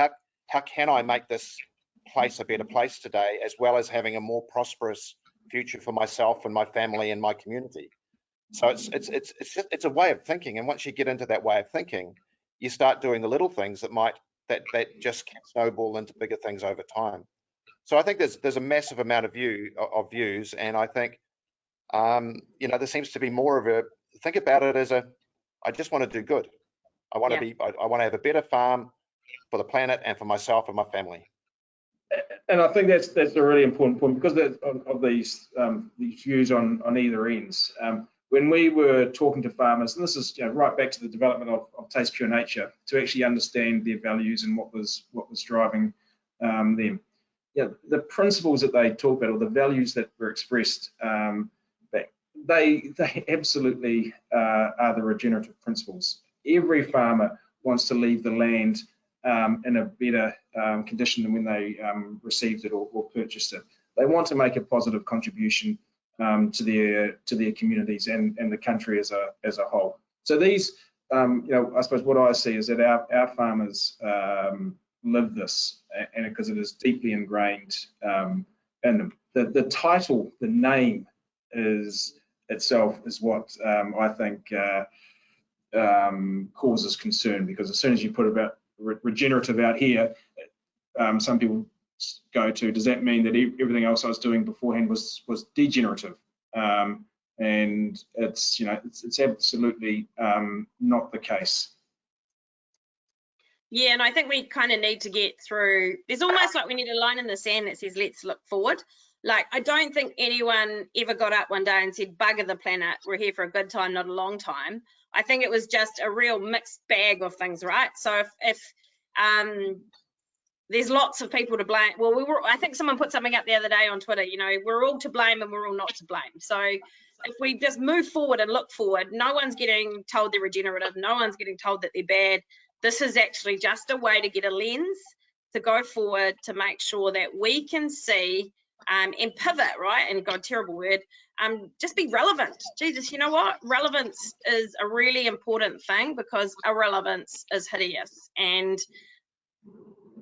Speaker 4: how can I make this place a better place today, as well as having a more prosperous future for myself and my family and my community? So it's a way of thinking, and once you get into that way of thinking, you start doing the little things that just can snowball into bigger things over time. So I think there's a massive amount of views, and I think there seems to be more of a think about it as I just want to do good. I want to have a better farm for the planet and for myself and my family.
Speaker 2: And I think that's a really important point, because of these views on either ends. When we were talking to farmers, and this is right back to the development of Taste Pure Nature, to actually understand their values and what was driving them. The principles that they talk about, or the values that were expressed, they absolutely are the regenerative principles. Every farmer wants to leave the land in a better condition than when they received it or purchased it. They want to make a positive contribution to their communities and the country as a whole. So these, I suppose what I see is that our farmers live this, and because it is deeply ingrained in them. The title, the name itself is what I think causes concern, because as soon as you put about regenerative out here, some people go to, does that mean that everything else I was doing beforehand was degenerative? And it's absolutely not the case.
Speaker 1: Yeah, and I think we kind of need to get through, there's almost like we need a line in the sand that says, let's look forward. Like, I don't think anyone ever got up one day and said, bugger the planet, we're here for a good time, not a long time. I think it was just a real mixed bag of things, right? So if there's lots of people to blame, well, I think someone put something up the other day on Twitter, we're all to blame and we're all not to blame. So if we just move forward and look forward, no one's getting told they're regenerative, no one's getting told that they're bad. This is actually just a way to get a lens to go forward, to make sure that we can see and pivot, right? And God, terrible word, just be relevant. Jesus, you know what? Relevance is a really important thing, because irrelevance is hideous. And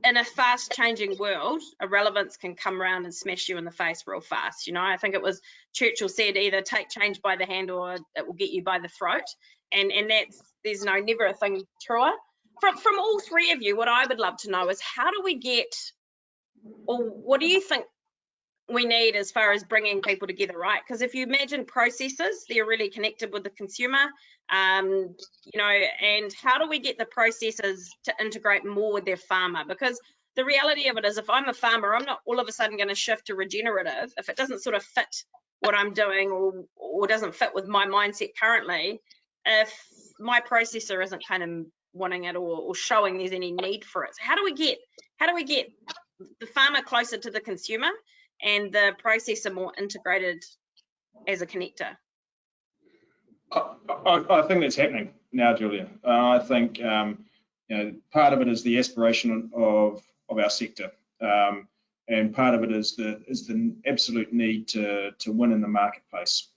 Speaker 1: in a fast changing world, irrelevance can come around and smash you in the face real fast. I think it was Churchill said, either take change by the hand or it will get you by the throat. And there's never a thing truer. From all three of you, what I would love to know is, how do we get, or what do you think we need as far as bringing people together, right? Because if you imagine processors, they're really connected with the consumer, and how do we get the processors to integrate more with their farmer? Because the reality of it is, if I'm a farmer, I'm not all of a sudden going to shift to regenerative if it doesn't sort of fit what I'm doing, or doesn't fit with my mindset currently. If my processor isn't kind of wanting it or showing there's any need for it. So how do we get the farmer closer to the consumer and the processor more integrated as a connector?
Speaker 2: I think that's happening now, Julia. I think part of it is the aspiration of our sector, and part of it is the absolute need to win in the marketplace,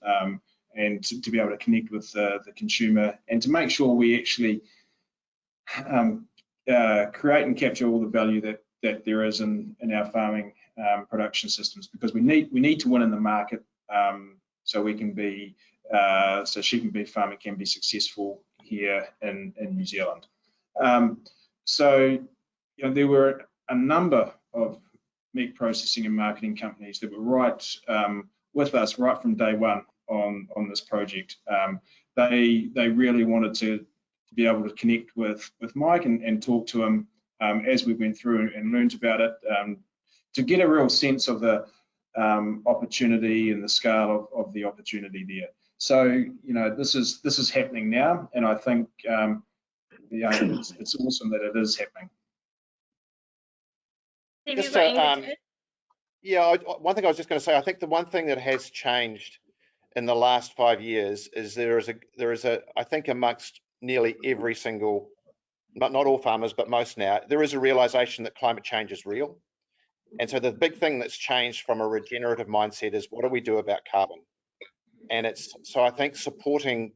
Speaker 2: and to be able to connect with the consumer, and to make sure we actually create and capture all the value that there is in our farming production systems, because we need to win in the market, so we can be so sheep and beef farming can be successful here in New Zealand. So there were a number of meat processing and marketing companies that were right with us right from day one on this project. They really wanted to be able to connect with Mike and talk to him as we went through and learned about it, to get a real sense of the opportunity and the scale of the opportunity there. So, you know, this is happening now, and I think it's awesome that it is happening.
Speaker 4: Yeah, one thing I was just going to say, I think the one thing that has changed in the last 5 years is there is a I think amongst nearly every single, not all farmers, but most now, there is a realization that climate change is real. And so the big thing that's changed from a regenerative mindset is what do we do about carbon? And so I think supporting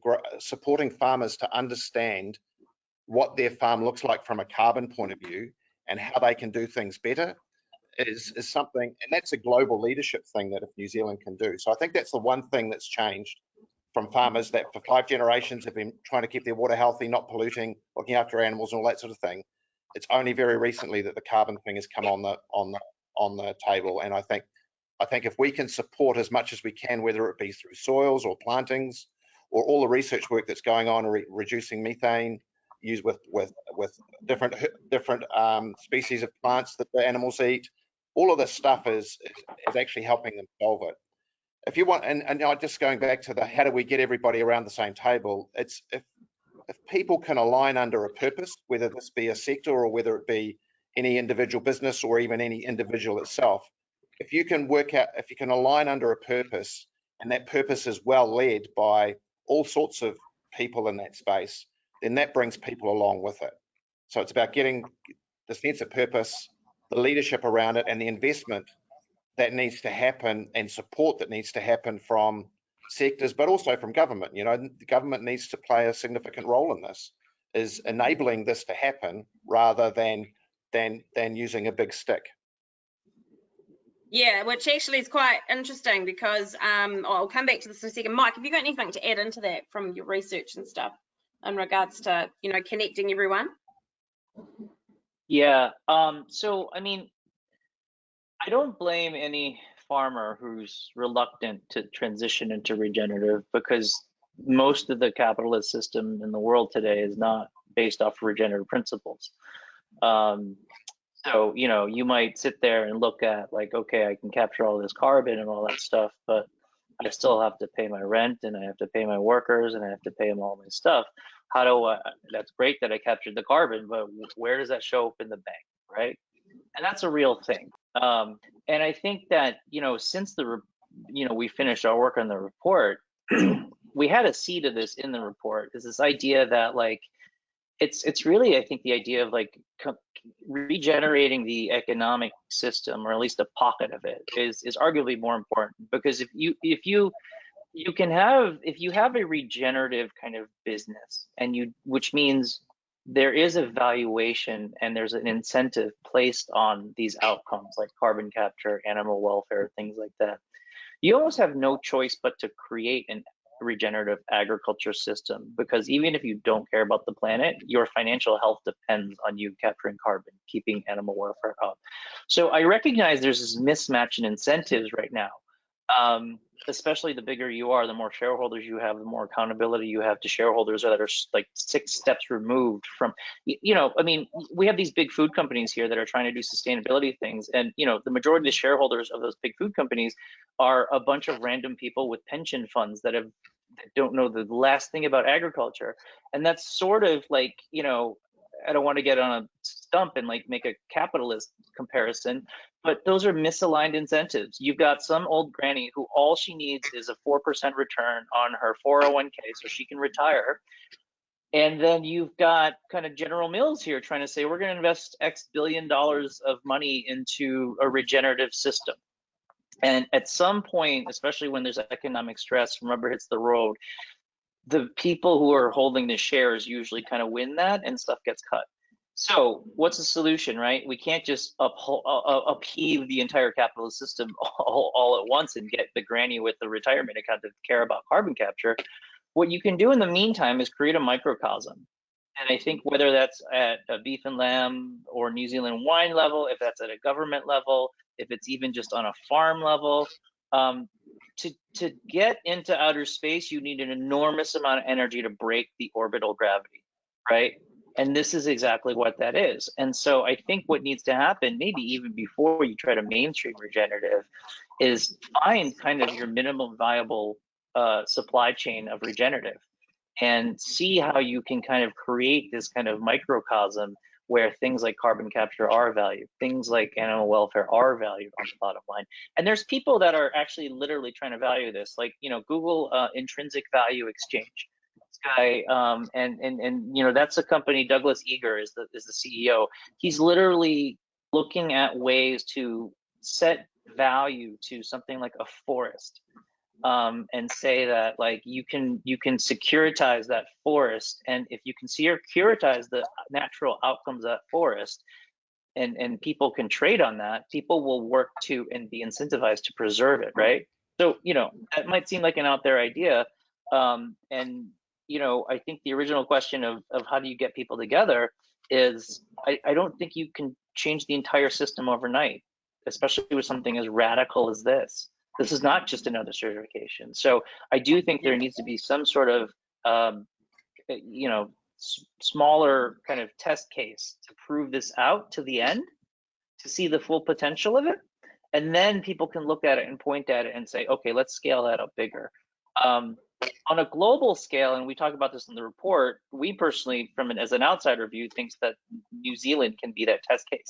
Speaker 4: farmers to understand what their farm looks like from a carbon point of view and how they can do things better is something, and that's a global leadership thing that if New Zealand can do. So I think that's the one thing that's changed from farmers that for 5 generations have been trying to keep their water healthy, not polluting, looking after animals and all that sort of thing. It's only very recently that the carbon thing has come on the table. And I think if we can support as much as we can, whether it be through soils or plantings or all the research work that's going on, reducing methane, used with different species of plants that the animals eat, all of this stuff is actually helping them solve it. If you want, and just going back to the how do we get everybody around the same table, it's if people can align under a purpose, whether this be a sector or whether it be any individual business or even any individual itself, if you can align under a purpose and that purpose is well led by all sorts of people in that space, then that brings people along with it. So it's about getting the sense of purpose, the leadership around it, and the investment that needs to happen and support that needs to happen from sectors, but also from government. You know, the government needs to play a significant role in this, is enabling this to happen rather than using a big stick.
Speaker 1: Yeah, which actually is quite interesting because I'll come back to this in a second. Mike, have you got anything to add into that from your research and stuff in regards to, you know, connecting everyone?
Speaker 3: Yeah, so I mean, I don't blame any farmer who's reluctant to transition into regenerative, because most of the capitalist system in the world today is not based off regenerative principles. So, you know, you might sit there and look at like, okay, I can capture all this carbon and all that stuff, but I still have to pay my rent and I have to pay my workers and I have to pay them all my stuff. How do I, that's great that I captured the carbon, but where does that show up in the bank, right? And that's a real thing. And I think that, you know, since we finished our work on the report, we had a seed of this in the report, is this idea that like, it's really, I think, the idea of like regenerating the economic system, or at least a pocket of it, is arguably more important, because if you have a regenerative kind of business, and which means there is a valuation and there's an incentive placed on these outcomes like carbon capture, animal welfare, things like that, you almost have no choice but to create an regenerative agriculture system, because even if you don't care about the planet, your financial health depends on you capturing carbon, keeping animal welfare up. So I recognize there's this mismatch in incentives right now. Especially the bigger you are, the more shareholders you have, the more accountability you have to shareholders that are like 6 steps removed from, you know, I mean, we have these big food companies here that are trying to do sustainability things. And, you know, the majority of the shareholders of those big food companies are a bunch of random people with pension funds that don't know the last thing about agriculture. And that's sort of like, you know, I don't want to get on a stump and like make a capitalist comparison, but those are misaligned incentives. You've got some old granny who all she needs is a 4% return on her 401k so she can retire. And then you've got kind of General Mills here trying to say, we're going to invest X billion dollars of money into a regenerative system. And at some point, especially when there's economic stress, rubber hits the road, the people who are holding the shares usually kind of win that and stuff gets cut. So what's the solution, right? We can't just upheave the entire capitalist system all at once and get the granny with the retirement account to care about carbon capture. What you can do in the meantime is create a microcosm. And I think whether that's at a beef and lamb or New Zealand wine level, if that's at a government level, if it's even just on a farm level, to get into outer space, you need an enormous amount of energy to break the orbital gravity, right? And this is exactly what that is. And so I think what needs to happen, maybe even before you try to mainstream regenerative, is find kind of your minimum viable supply chain of regenerative and see how you can kind of create this kind of microcosm where things like carbon capture are valued, things like animal welfare are valued on the bottom line. And there's people that are actually literally trying to value this, like, you know, Google intrinsic value exchange. This guy, and you know, that's a company, Douglas Eager is the CEO. He's literally looking at ways to set value to something like a forest. And say that, like, you can securitize that forest, and if you can securitize the natural outcomes of that forest, and people can trade on that, people will work to and be incentivized to preserve it, right? So, you know, that might seem like an out there idea, and you know, I think the original question of how do you get people together is, I don't think you can change the entire system overnight, especially with something as radical as this. This is not just another certification. So I do think there needs to be some sort of, you know, smaller kind of test case to prove this out to the end, to see the full potential of it. And then people can look at it and point at it and say, okay, let's scale that up bigger. On a global scale, and we talk about this in the report, we personally, as an outsider view, thinks that New Zealand can be that test case.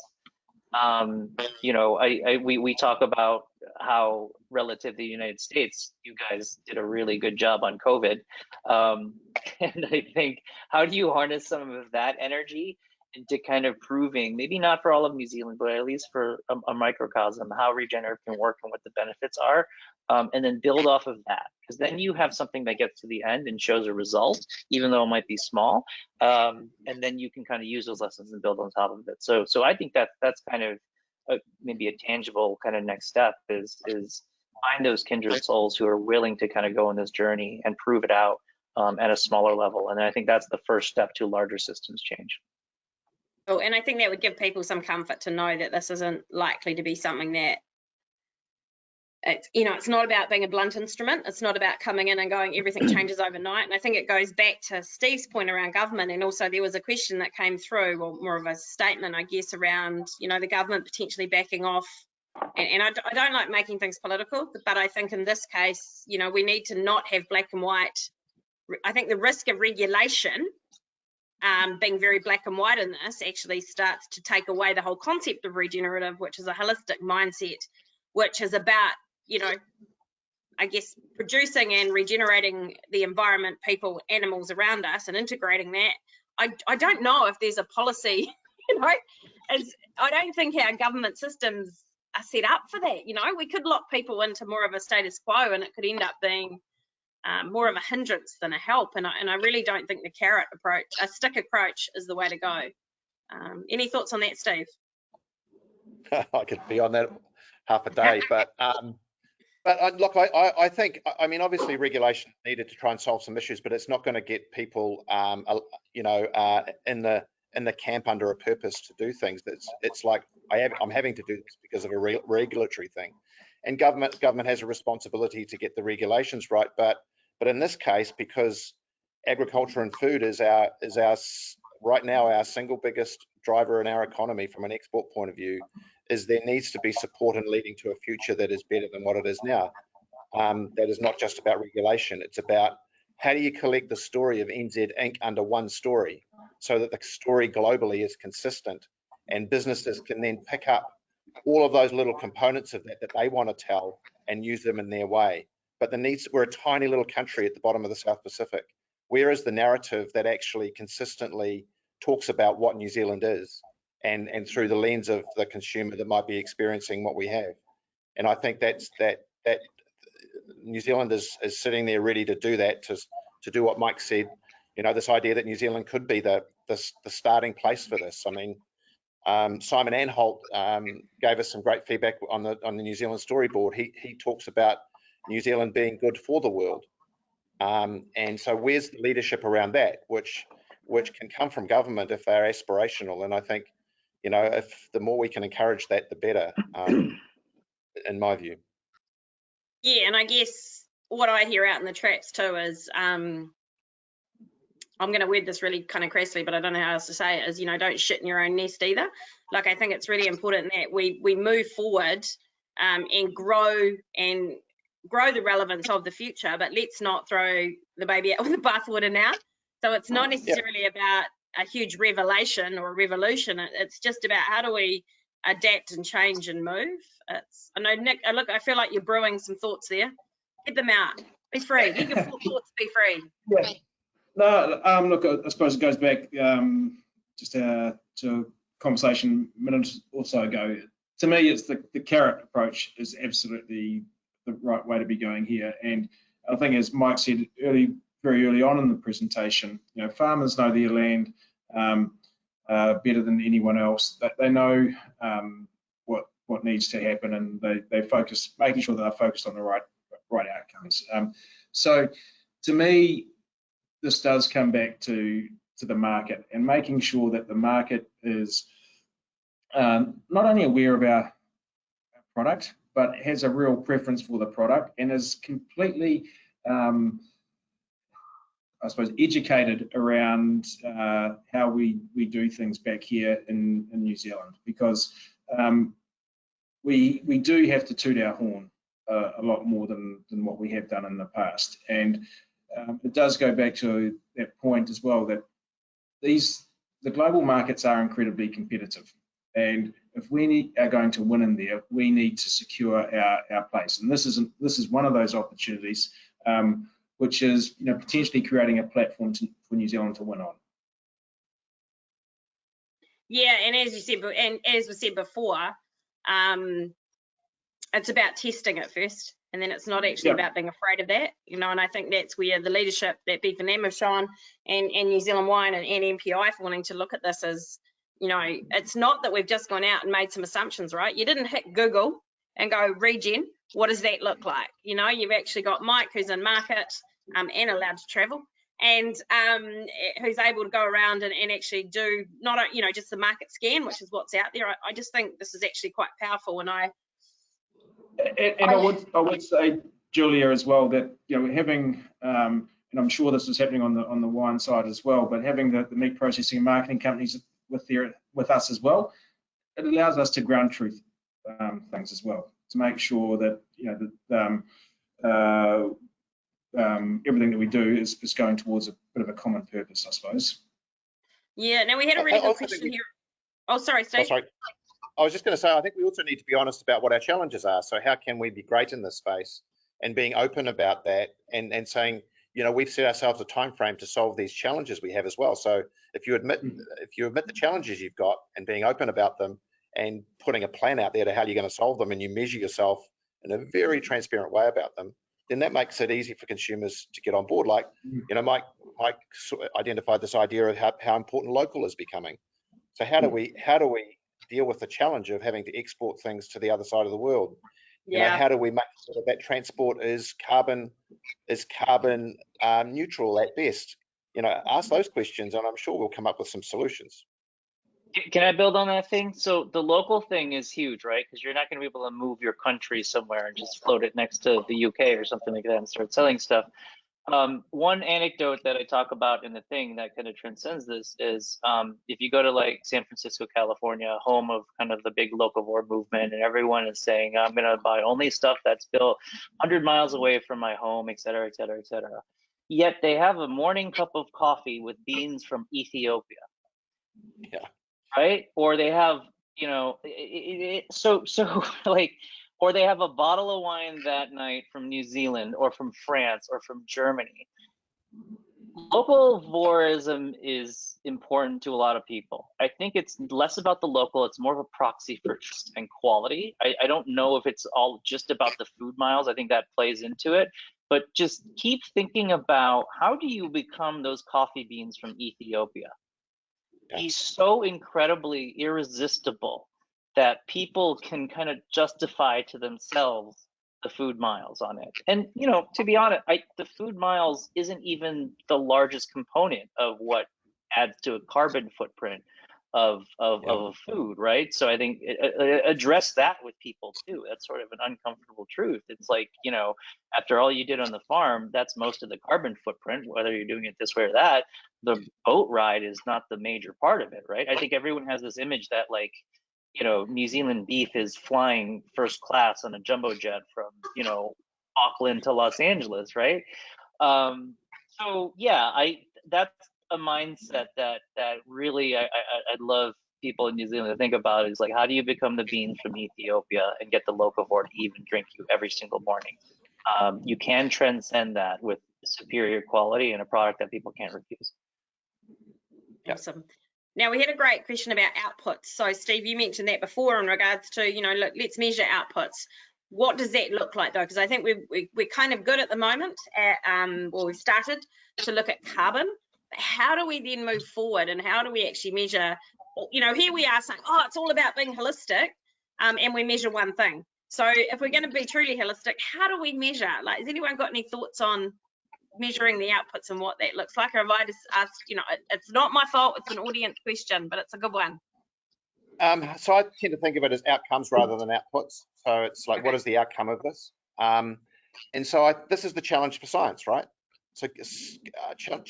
Speaker 3: You know, we talk about how relative to the United States, you guys did a really good job on COVID. And I think, how do you harness some of that energy into kind of proving, maybe not for all of New Zealand, but at least for a microcosm, how regenerative can work and what the benefits are, and then build off of that, because then you have something that gets to the end and shows a result, even though it might be small, and then you can kind of use those lessons and build on top of it. So I think that's kind of maybe a tangible kind of next step is find those kindred souls who are willing to kind of go on this journey and prove it out at a smaller level. And I think that's the first step to larger systems change.
Speaker 1: Oh, and I think that would give people some comfort to know that this isn't likely to be something that, it's not about being a blunt instrument. It's not about coming in and going, everything changes overnight. And I think it goes back to Steve's point around government. And also there was a question that came through, or more of a statement, I guess, around, the government potentially backing off. And I don't like making things political, but I think in this case, we need to not have black and white. I think the risk of regulation being very black and white in this actually starts to take away the whole concept of regenerative, which is a holistic mindset, which is about, I guess, producing and regenerating the environment, people, animals around us, and integrating that. I don't know if there's a policy, I don't think our government systems are set up for that. We could lock people into more of a status quo, and it could end up being more of a hindrance than a help. And I really don't think the carrot approach, a stick approach, is the way to go. Any thoughts on that, Steve?
Speaker 4: I could be on that half a day, but look, I think, obviously regulation is needed to try and solve some issues, but it's not going to get people, in the camp under a purpose to do things. It's like I'm having to do this because of a regulatory thing, and government has a responsibility to get the regulations right. But in this case, because agriculture and food is our right now our single biggest driver in our economy from an export point of view, is there needs to be support in leading to a future that is better than what it is now. That is not just about regulation. It's about how do you collect the story of NZ Inc. under one story so that the story globally is consistent, and businesses can then pick up all of those little components of that they want to tell and use them in their way. But we're a tiny little country at the bottom of the South Pacific. Where is the narrative that actually consistently talks about what New Zealand is, and through the lens of the consumer that might be experiencing what we have? And I think that New Zealand is sitting there ready to do that, to do what Mike said, this idea that New Zealand could be the starting place for this. Simon Anholt gave us some great feedback on the New Zealand storyboard. He talks about New Zealand being good for the world. And so where's the leadership around that, which can come from government if they're aspirational? And I think, if the more we can encourage that, the better, in my view.
Speaker 1: Yeah, and I guess what I hear out in the traps too is I'm going to word this really kind of crassly, but I don't know how else to say it, is, you know, don't shit in your own nest either. Like, I think it's really important that we move forward and grow the relevance of the future, but let's not throw the baby out with the bathwater now. So it's not necessarily about a huge revelation or a revolution. It's just about how do we adapt and change and move. I know, Nick, look, I feel like you're brewing some thoughts there. Get them out. Be free. Let your thoughts be free.
Speaker 2: Yeah. No, look, I suppose it goes back just to a conversation a minute or so ago. To me, it's the carrot approach is absolutely the right way to be going here. And I think, as Mike said very early on in the presentation, you know, farmers know their land better than anyone else. They know what needs to happen, and they focus, making sure that they're focused on the right outcomes. So, to me, this does come back to the market and making sure that the market is not only aware of our product, but has a real preference for the product and is completely, I suppose, educated around how we do things back here in New Zealand, because we do have to toot our horn a lot more than what we have done in the past. And it does go back to that point as well, that the global markets are incredibly competitive, and if we are going to win in there, we need to secure our place. And this is one of those opportunities, which is, you know, potentially creating a platform for New Zealand to win on.
Speaker 1: Yeah, and as you said, and as we said before, it's about testing it first, and then it's not actually about being afraid of that, you know. And I think that's where the leadership that B+LNZ have shown, and New Zealand Wine and MPI for wanting to look at this is, you know, it's not that we've just gone out and made some assumptions, right? You didn't hit Google and go, Regen, what does that look like? You know, you've actually got Mike, who's in market and allowed to travel, and who's able to go around and actually do not, you know, just the market scan, which is what's out there. I just think this is actually quite powerful, and I
Speaker 2: would say, Julia, as well, that, you know, having and I'm sure this is happening on the wine side as well, but having the meat processing and marketing companies with us as well, it allows us to ground truth things as well, to make sure that, you know, that everything that we do is going towards a bit of a common purpose, I suppose.
Speaker 1: Yeah. Now, we had a really good question here. Oh, sorry, Steve.
Speaker 4: Oh, sorry. I was just going to say, I think we also need to be honest about what our challenges are. So how can we be great in this space, and being open about that, and saying, you know, we've set ourselves a time frame to solve these challenges we have as well. So if you admit the challenges you've got, and being open about them, and putting a plan out there to how you're going to solve them, and you measure yourself in a very transparent way about them, then that makes it easy for consumers to get on board. Like, you know, Mike identified this idea of how important local is becoming. So how do we deal with the challenge of having to export things to the other side of the world? You know, how do we make sure that transport is carbon neutral at best? You know, ask those questions, and I'm sure we'll come up with some solutions.
Speaker 3: Can I build on that thing? So the local thing is huge, right? Because you're not going to be able to move your country somewhere and just float it next to the UK or something like that and start selling stuff. One anecdote that I talk about in the thing that kind of transcends this is if you go to like San Francisco, California, home of kind of the big locavore movement, and everyone is saying, I'm going to buy only stuff that's built 100 miles away from my home, et cetera, et cetera, et cetera. Yet they have a morning cup of coffee with beans from Ethiopia.
Speaker 4: Yeah.
Speaker 3: Right? Or they have, you know, like, or they have a bottle of wine that night from New Zealand or from France or from Germany. Locavorism is important to a lot of people. I think it's less about the local, it's more of a proxy for trust and quality. I don't know if it's all just about the food miles. I think that plays into it. But just keep thinking about, how do you become those coffee beans from Ethiopia? He's so incredibly irresistible that people can kind of justify to themselves the food miles on it. And, you know, to be honest, the food miles isn't even the largest component of what adds to a carbon footprint. of food, right? So I think address that with people too. That's sort of an uncomfortable truth. It's like, you know, after all you did on the farm, that's most of the carbon footprint, whether you're doing it this way or that. The boat ride is not the major part of it, right? I think everyone has this image that, like, you know, New Zealand beef is flying first class on a jumbo jet from, you know, Auckland to Los Angeles, right? So yeah, that's a mindset that really I'd love people in New Zealand to think about, is like, how do you become the beans from Ethiopia and get the locavore to even drink you every single morning? You can transcend that with superior quality and a product that people can't refuse.
Speaker 1: Awesome. Now, we had a great question about outputs. So Steve, you mentioned that before in regards to, you know, look, let's measure outputs. What does that look like though? Because I think we're kind of good at the moment at, well, we've started to look at carbon. But how do we then move forward, and how do we actually measure? You know, here we are saying, oh, it's all about being holistic, and we measure one thing. So if we're going to be truly holistic, how do we measure? Like, has anyone got any thoughts on measuring the outputs and what that looks like? Or have I just asked, you know, it's not my fault, it's an audience question, but it's a good one.
Speaker 4: So I tend to think of it as outcomes rather than outputs. So it's like, what is the outcome of this? And so this is the challenge for science, right? So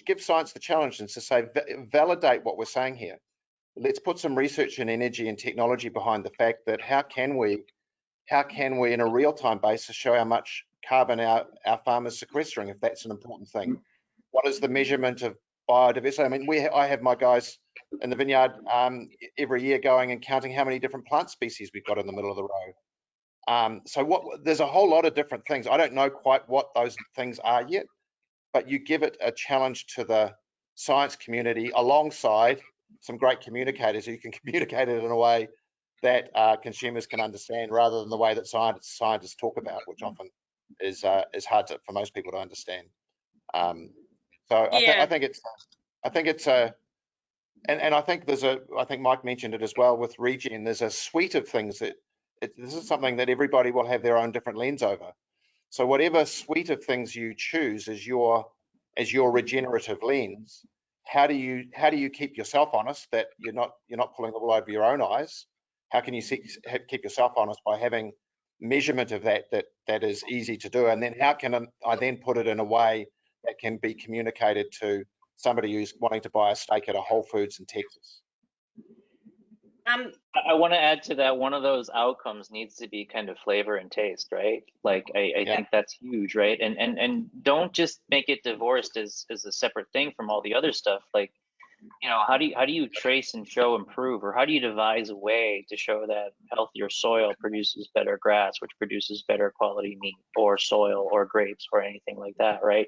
Speaker 4: give science the challenge and to say, validate what we're saying here. Let's put some research and energy and technology behind the fact that how can we in a real-time basis show how much carbon our farm is sequestering, if that's an important thing. What is the measurement of biodiversity? I mean, I have my guys in the vineyard every year going and counting how many different plant species we've got in the middle of the row. So there's a whole lot of different things. I don't know quite what those things are yet, but you give it a challenge to the science community alongside some great communicators who can communicate it in a way that consumers can understand, rather than the way that scientists talk about, which often is hard for most people to understand. So
Speaker 1: Yeah.
Speaker 4: I think it's a, and I think I think Mike mentioned it as well with Regen. There's a suite of things that this is something that everybody will have their own different lens over. So whatever suite of things you choose as your regenerative lens, how do you keep yourself honest that you're not pulling the wool over your own eyes? How can you keep yourself honest by having measurement of that is easy to do? And then how can I then put it in a way that can be communicated to somebody who's wanting to buy a steak at a Whole Foods in Texas?
Speaker 3: I want to add to that, one of those outcomes needs to be kind of flavor and taste, right? Like I think that's huge, right? And don't just make it divorced as a separate thing from all the other stuff. Like, you know, how do you trace and show and prove, or how do you devise a way to show that healthier soil produces better grass, which produces better quality meat or soil or grapes or anything like that, right?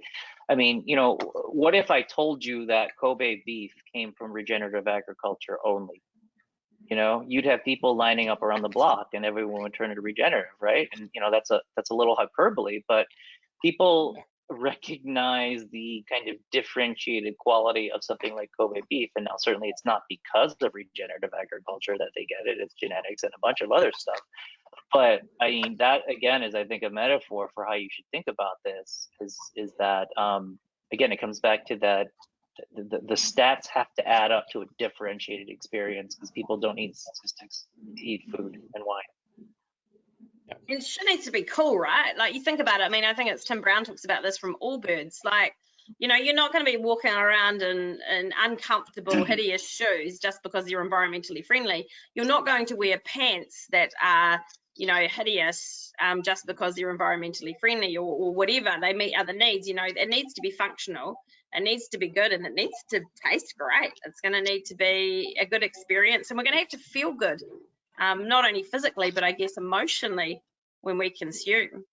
Speaker 3: I mean, you know, what if I told you that Kobe beef came from regenerative agriculture only? You know, you'd have people lining up around the block and everyone would turn to regenerative, right? And, you know, that's a little hyperbole, but people recognize the kind of differentiated quality of something like Kobe beef. And now certainly it's not because of regenerative agriculture that they get it, it's genetics and a bunch of other stuff. But I mean, that again is, I think, a metaphor for how you should think about this is that, again, it comes back to that the stats have to add up to a differentiated experience, because people don't eat statistics, they eat food and wine.
Speaker 1: It should need to be cool, right? Like, you think about it. I mean, I think it's Tim Brown talks about this from Allbirds. Like, you know, you're not going to be walking around in uncomfortable, hideous shoes just because you're environmentally friendly. You're not going to wear pants that are, you know, hideous just because you're environmentally friendly or whatever. They meet other needs. You know, it needs to be functional, it needs to be good, and it needs to taste great. It's going to need to be a good experience, and we're going to have to feel good, not only physically, but I guess emotionally when we consume.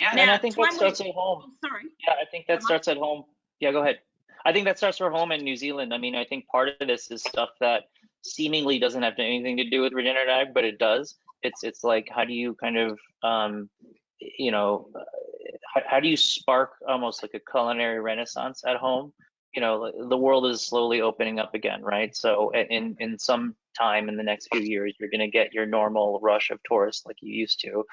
Speaker 3: Yeah,
Speaker 1: now,
Speaker 3: and I think that starts at home.
Speaker 1: Sorry.
Speaker 3: Yeah, I think that starts at home. Yeah, go ahead. I think that starts for home in New Zealand. I mean, I think part of this is stuff that seemingly doesn't have anything to do with regenerative ag, but it does. It's like, how do you kind of, you know, how do you spark almost like a culinary renaissance at home? You know, the world is slowly opening up again, right? So in some time in the next few years, you're going to get your normal rush of tourists like you used to.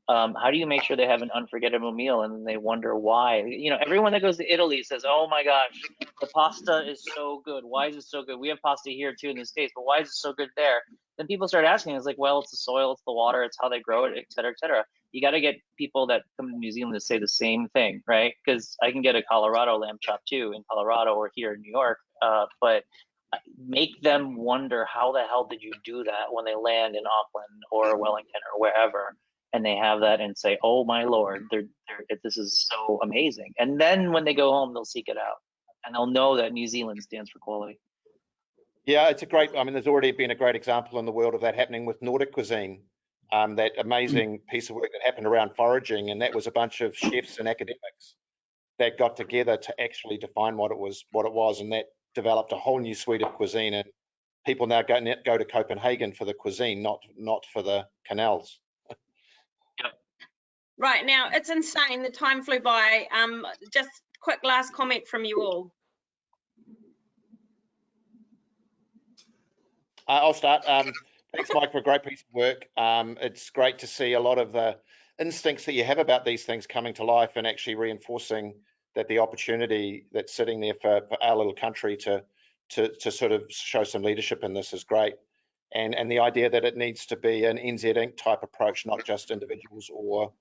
Speaker 3: How do you make sure they have an unforgettable meal and then they wonder why? You know, everyone that goes to Italy says, oh my gosh, the pasta is so good. Why is it so good? We have pasta here too in the States, but why is it so good there? Then people start asking, it's like, well, it's the soil, it's the water, it's how they grow it, et cetera, et cetera. You got to get people that come to New Zealand to say the same thing, right? Because I can get a Colorado lamb chop too in Colorado or here in New York, but make them wonder, how the hell did you do that when they land in Auckland or Wellington or wherever? And they have that and say, oh my Lord, this is so amazing. And then when they go home, they'll seek it out and they'll know that New Zealand stands for quality.
Speaker 4: Yeah, it's a great, I mean, there's already been a great example in the world of that happening with Nordic cuisine, that amazing piece of work that happened around foraging. And that was a bunch of chefs and academics that got together to actually define what it was. And that developed a whole new suite of cuisine. And people now go to Copenhagen for the cuisine, not for the canals.
Speaker 1: Right, now it's insane, the time flew by. Just quick last comment from you all.
Speaker 4: I'll start. Thanks, Mike, for a great piece of work. It's great to see a lot of the instincts that you have about these things coming to life and actually reinforcing that the opportunity that's sitting there for our little country to sort of show some leadership in this is great. And the idea that it needs to be an NZ Inc. type approach, not just individuals or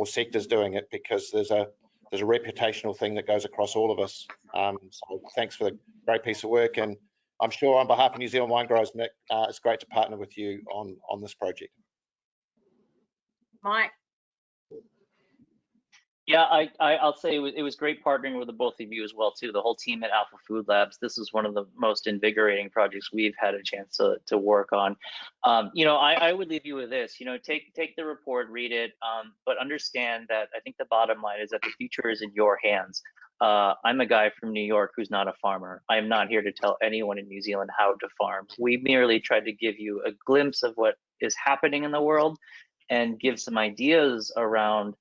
Speaker 4: sectors doing it, because there's a reputational thing that goes across all of us. So thanks for the great piece of work, and I'm sure on behalf of New Zealand Wine Growers, Nick, it's great to partner with you on this project.
Speaker 1: Mike.
Speaker 3: Yeah, I'll say it was great partnering with the both of you as well too. The whole team at Alpha Food Labs. This is one of the most invigorating projects we've had a chance to work on. You know, I would leave you with this. You know, take the report, read it, but understand that I think the bottom line is that the future is in your hands. I'm a guy from New York who's not a farmer. I'm not here to tell anyone in New Zealand how to farm. We merely tried to give you a glimpse of what is happening in the world and give some ideas around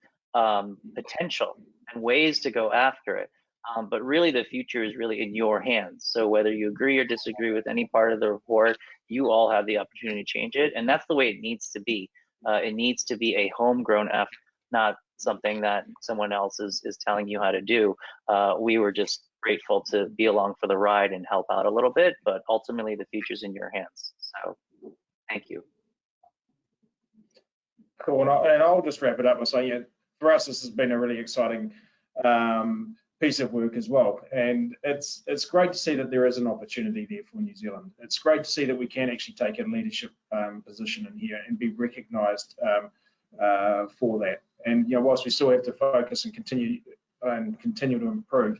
Speaker 3: potential and ways to go after it. But really the future is really in your hands. So whether you agree or disagree with any part of the report, you all have the opportunity to change it. And that's the way it needs to be. It needs to be a homegrown effort, not something that someone else is telling you how to do. We were just grateful to be along for the ride and help out a little bit, but ultimately the future's in your hands. So thank you.
Speaker 2: Cool, and I'll just wrap it up by saying, yeah, for us, this has been a really exciting piece of work as well. And it's great to see that there is an opportunity there for New Zealand. It's great to see that we can actually take a leadership position in here and be recognised for that. And, you know, whilst we still have to focus and continue to improve,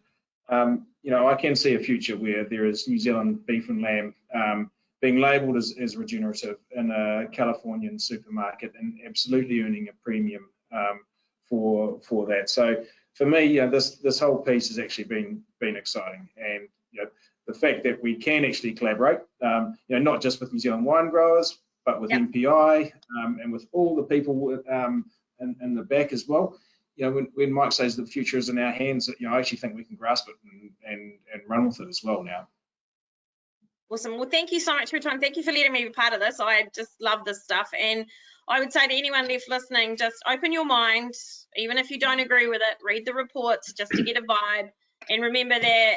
Speaker 2: you know, I can see a future where there is New Zealand beef and lamb being labelled as regenerative in a Californian supermarket and absolutely earning a premium for that. So for me, you know, this whole piece has actually been exciting, and you know, the fact that we can actually collaborate, you know, not just with New Zealand wine growers, but with MPI and with all the people in the back as well. You know, when Mike says the future is in our hands, you know, I actually think we can grasp it and run with it as well now.
Speaker 1: Awesome. Well, thank you so much for your time. Thank you for letting me be part of this. I just love this stuff. And I would say to anyone left listening, just open your mind. Even if you don't agree with it, read the reports just to get a vibe. And remember that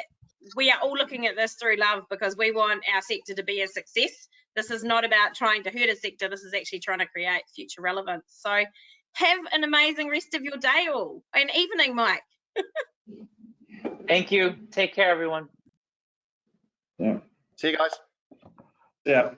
Speaker 1: we are all looking at this through love, because we want our sector to be a success. This is not about trying to hurt a sector. This is actually trying to create future relevance. So have an amazing rest of your day all, and evening, Mike.
Speaker 3: Thank you. Take care, everyone.
Speaker 2: Yeah.
Speaker 4: See you guys.
Speaker 2: Yeah.